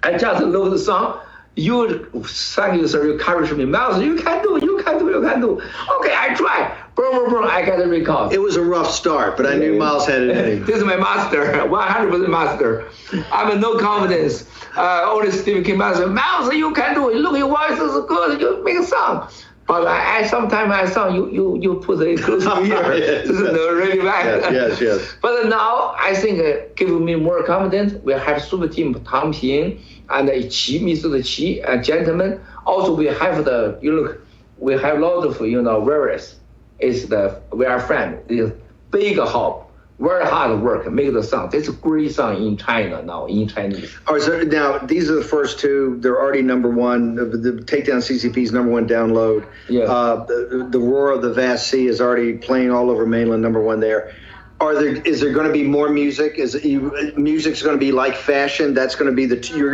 I just love the song. Thank you, sir. You encourage me. Miles, you can do. Okay, I try. Boom, I got the record. It was a rough start, but I knew Miles had it in him. This is my master, 100% master. I have no confidence. Only Stephen King master. Miles, you can do it. Look, your voice is good. You make a song. But sometimes I song you put it close to here. This is really bad. Yes. But now I think give me more confidence. We have super team Tang Ping and Qi, Mr. Qi, gentlemen. Also we have we have a lot of various. We are friends. It's big help. Very hard work, make the song. It's a great song in China now, in Chinese. All right, so now these are the first two. They're already number one. The Takedown CCP's number one download. Yeah. The Roar of the Vast Sea is already playing all over mainland, number one there. Is there going to be more music? Music's going to be like fashion? That's going to be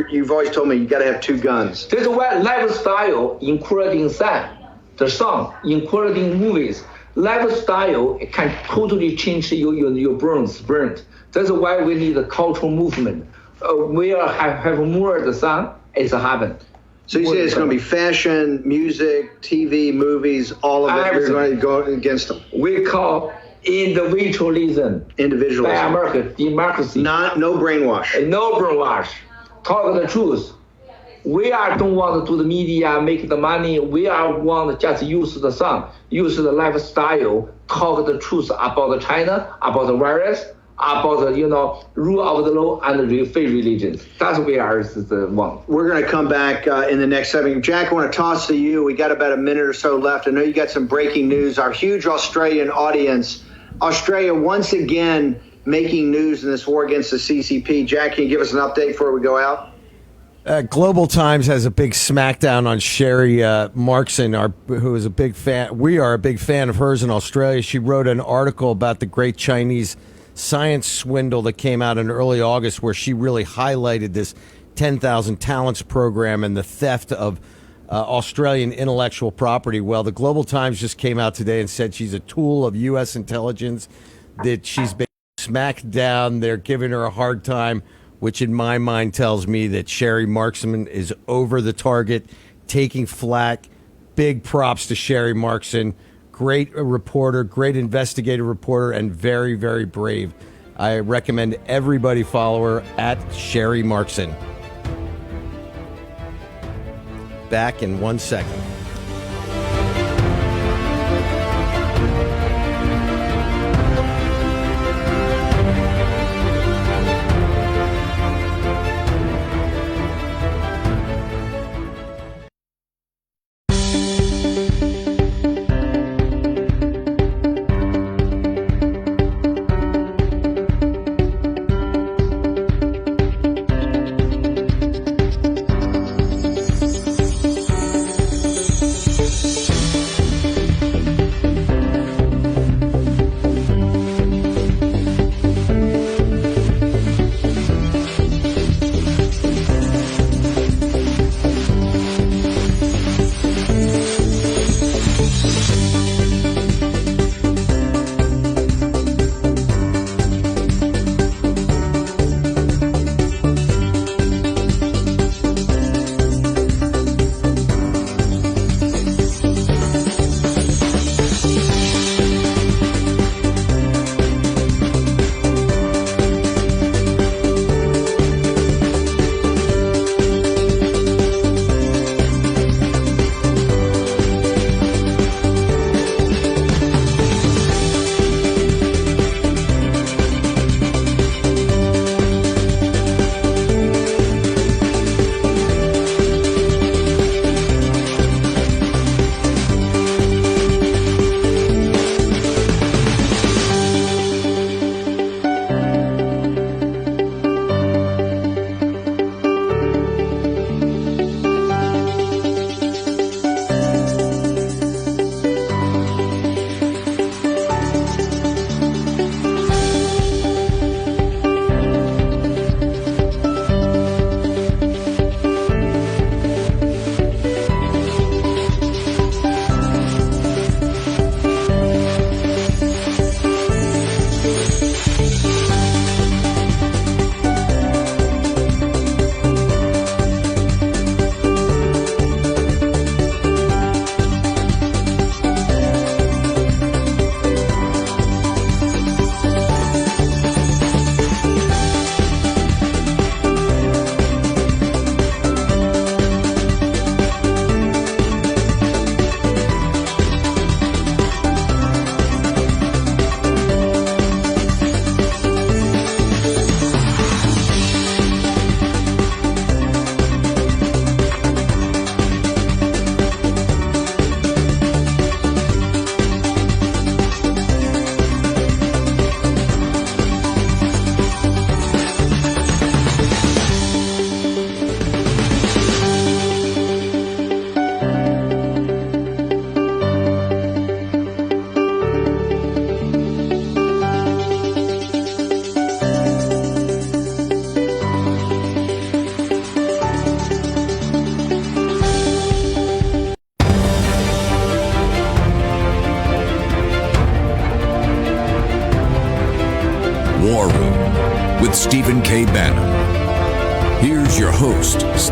you've always told me you got to have two guns. There's one lifestyle, including the song, including movies. Lifestyle can totally change your brain. That's why we need a cultural movement. We have more of the song. It's happened. So you say it's going to be fashion, music, TV, movies, all of it. You're going to go against them. We call individualism. By America, democracy. No brainwash. No brainwash. Talk the truth. We don't want to do the media, make the money. We want to just use the song, use the lifestyle, talk the truth about China, about the virus, about the rule of the law and the faith religions. That's what we are the one. We're going to come back in the next segment. Jack, I want to toss to you. We got about a minute or so left. I know you got some breaking news. Our huge Australian audience, Australia once again making news in this war against the CCP. Jack, can you give us an update before we go out? Global Times has a big smackdown on Sherry Markson, who is a big fan. We are a big fan of hers in Australia. She wrote an article about the great Chinese science swindle that came out in early August, where she really highlighted this 10,000 Talents program and the theft of Australian intellectual property. Well, the Global Times just came out today and said she's a tool of U.S. intelligence, that she's been smacked down. They're giving her a hard time, which in my mind tells me that Sherry Markson is over the target, taking flack. Big props to Sherry Markson. Great reporter, great investigative reporter, and very, very brave. I recommend everybody follow her at Sherry Markson. Back in 1 second.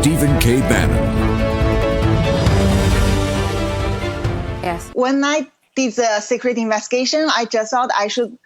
Stephen K. Bannon. Yes. When I did the secret investigation, I just thought I should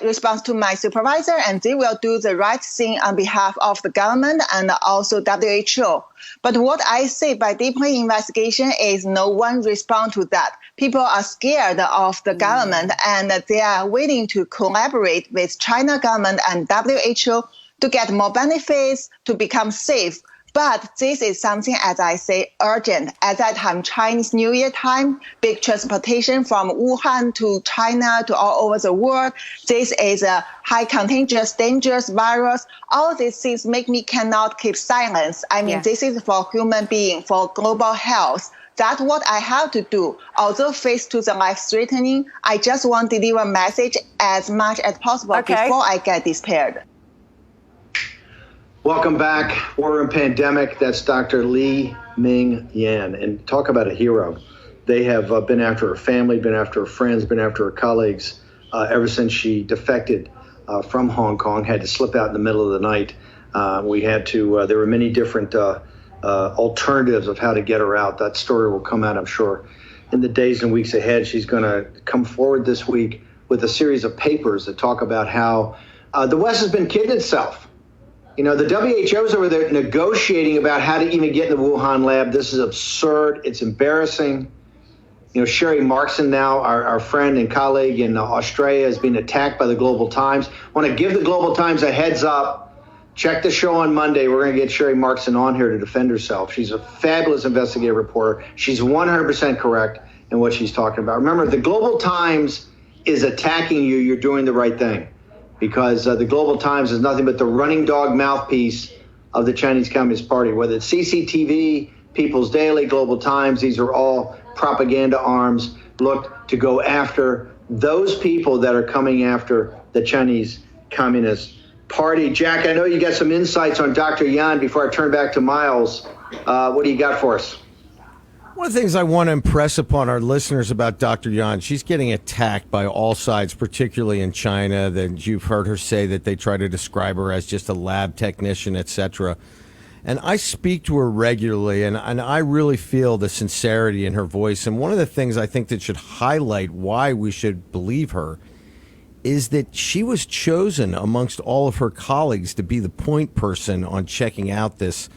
respond to my supervisor, and they will do the right thing on behalf of the government and also WHO. But what I say by deeper investigation is no one respond to that. People are scared of the government, and they are willing to collaborate with China government and WHO to get more benefits, to become safe. But this is something, as I say, urgent. At that time, Chinese New Year time, big transportation from Wuhan to China to all over the world. This is a high contagious, dangerous virus. All these things make me cannot keep silence. I mean, this is for human being, for global health. That's what I have to do. Although faced to the life-threatening, I just want to deliver a message as much as possible before I get despaired. Welcome back. War Room Pandemic. That's Dr. Li Ming Yan. And talk about a hero. They have been after her family, been after her friends, been after her colleagues ever since she defected from Hong Kong, had to slip out in the middle of the night. We had to, there were many different alternatives of how to get her out. That story will come out, I'm sure, in the days and weeks ahead. She's going to come forward this week with a series of papers that talk about how the West has been kidding itself. You know, the WHO is over there negotiating about how to even get in the Wuhan lab. This is absurd. It's embarrassing. You know, Sherry Markson now, our friend and colleague in Australia, has been attacked by the Global Times. I want to give the Global Times a heads up. Check the show on Monday. We're going to get Sherry Markson on here to defend herself. She's a fabulous investigative reporter. She's 100% correct in what she's talking about. Remember, the Global Times is attacking you. You're doing the right thing. Because the Global Times is nothing but the running dog mouthpiece of the Chinese Communist Party. Whether it's CCTV, People's Daily, Global Times, these are all propaganda arms look to go after those people that are coming after the Chinese Communist Party. Jack, I know you got some insights on Dr. Yan before I turn back to Miles. What do you got for us? One of the things I want to impress upon our listeners about Dr. Yan, she's getting attacked by all sides, particularly in China. That you've heard her say that they try to describe her as just a lab technician, etc. And I speak to her regularly, and I really feel the sincerity in her voice. And one of the things I think that should highlight why we should believe her is that she was chosen amongst all of her colleagues to be the point person on checking out this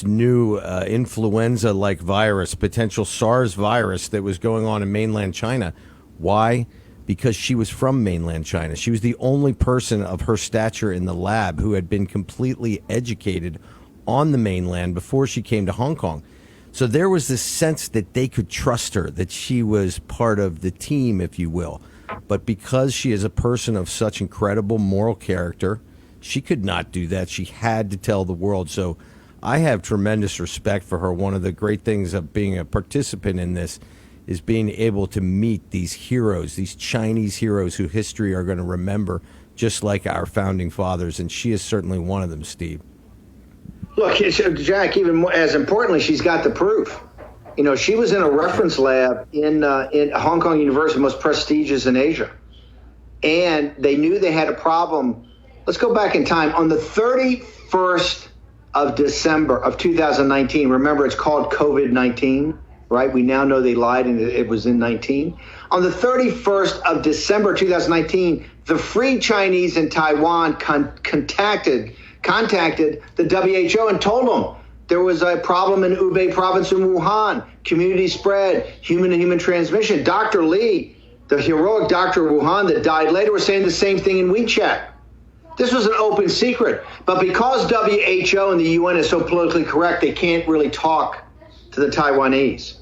new influenza-like virus, potential SARS virus that was going on in mainland China. Why? Because she was from mainland China. She was the only person of her stature in the lab who had been completely educated on the mainland before she came to Hong Kong. So there was this sense that they could trust her, that she was part of the team, if you will. But because she is a person of such incredible moral character, she could not do that. She had to tell the world. So I have tremendous respect for her. One of the great things of being a participant in this is being able to meet these heroes, these Chinese heroes who history are going to remember, just like our founding fathers. And she is certainly one of them, Steve. Look, Jack, even more, as importantly, she's got the proof. You know, she was in a reference lab in Hong Kong University, most prestigious in Asia. And they knew they had a problem. Let's go back in time. On the 31st of December of 2019, remember it's called COVID-19, right? We now know they lied and it was in 19. On the 31st of December 2019, the Free Chinese in Taiwan contacted the WHO and told them there was a problem in Hubei province in Wuhan, community spread, human-to-human transmission. Dr. Li, the heroic Dr. Wuhan that died later, was saying the same thing in WeChat. This was an open secret. But because WHO and the UN is so politically correct, they can't really talk to the Taiwanese.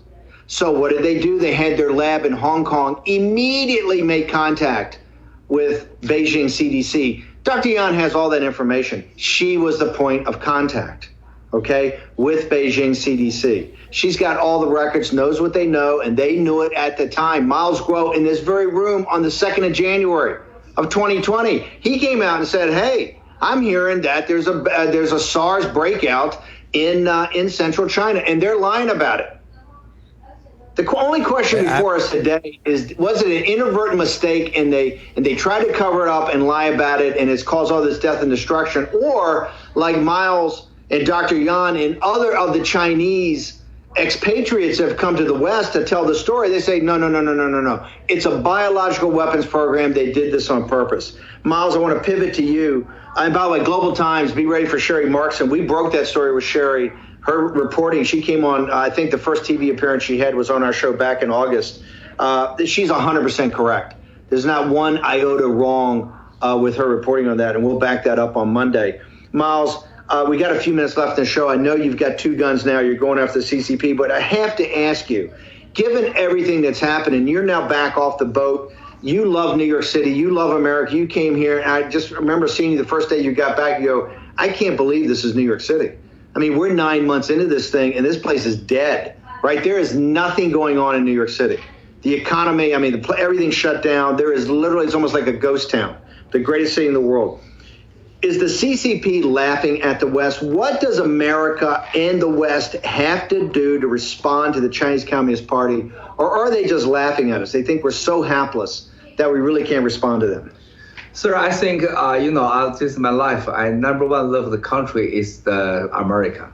So what did they do? They had their lab in Hong Kong immediately make contact with Beijing CDC. Dr. Yan has all that information. She was the point of contact, okay, with Beijing CDC. She's got all the records, knows what they know, and they knew it at the time. Miles Guo, in this very room on the 2nd of January of 2020, he came out and said, hey, I'm hearing that there's a SARS breakout in central China, and they're lying about it. The only question before us today is, was it an inadvertent mistake and they tried to cover it up and lie about it and it's caused all this death and destruction? Or, like Miles and Dr. Yan and other of the Chinese expatriates have come to the West to tell the story. They say, no. It's a biological weapons program. They did this on purpose. Miles, I want to pivot to you. And by the way, Global Times, be ready for Sherry Markson. We broke that story with Sherry. Her reporting, she came on, I think the first TV appearance she had was on our show back in August. She's 100% correct. There's not one iota wrong with her reporting on that, and we'll back that up on Monday. Miles, we got a few minutes left in the show. I know you've got 2 guns now. You're going after the CCP, but I have to ask you, given everything that's happened, and you're now back off the boat, you love New York City, you love America, you came here, and I just remember seeing you the first day you got back, you go, I can't believe this is New York City. I mean, we're 9 months into this thing, and this place is dead, right? There is nothing going on in New York City. The economy, I mean, everything's shut down. There is literally, it's almost like a ghost town, the greatest city in the world. Is the CCP laughing at the West? What does America and the West have to do to respond to the Chinese Communist Party? Or are they just laughing at us? They think we're so hapless that we really can't respond to them. Sir, I think, this is my life. I number one love the country is the America,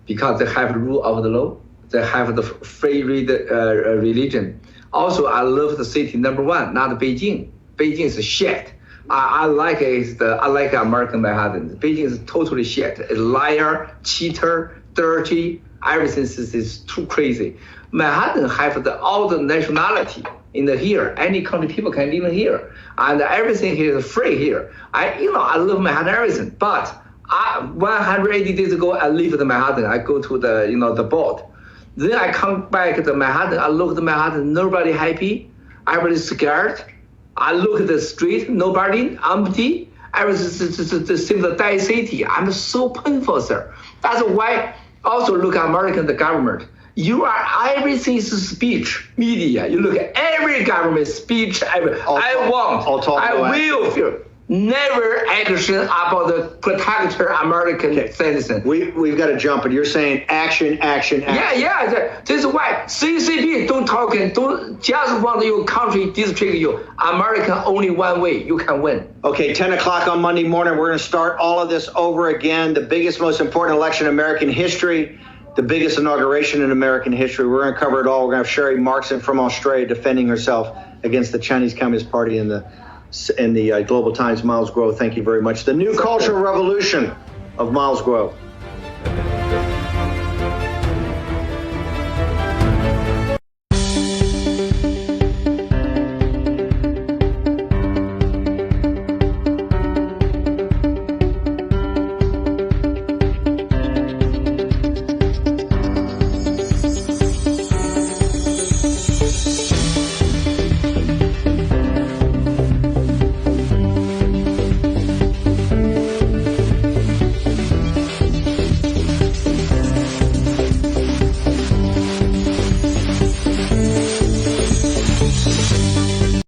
because they have the rule of the law. They have the free religion. Also, I love the city number one, not Beijing. Beijing is shit. I like American Manhattan. Beijing is totally shit. It's liar, cheater, dirty. Everything is too crazy. Manhattan have all the nationality in here. Any country people can live here, and everything here is free here. I love Manhattan everything. But 180 days ago, I leave the Manhattan. I go to the boat. Then I come back to Manhattan. I look at Manhattan. Nobody happy. Everybody's scared. I look at the street. Nobody. Empty. Everything seems a dead city. I'm so painful, sir. That's why. Also look at American the government. Everything is speech, media. You look at every government speech. I will feel never action about the protector American citizen. We've got to jump, but you're saying action. Yeah. This is why CCP don't just want your country district you. American only one way you can win. Okay, 10 o'clock on Monday morning, we're going to start all of this over again. The biggest, most important election in American history. The biggest inauguration in American history. We're going to cover it all. We're going to have Sherry Markson from Australia defending herself against the Chinese Communist Party in the Global Times. Miles Grove, thank you very much. The new cultural revolution of Miles Grove.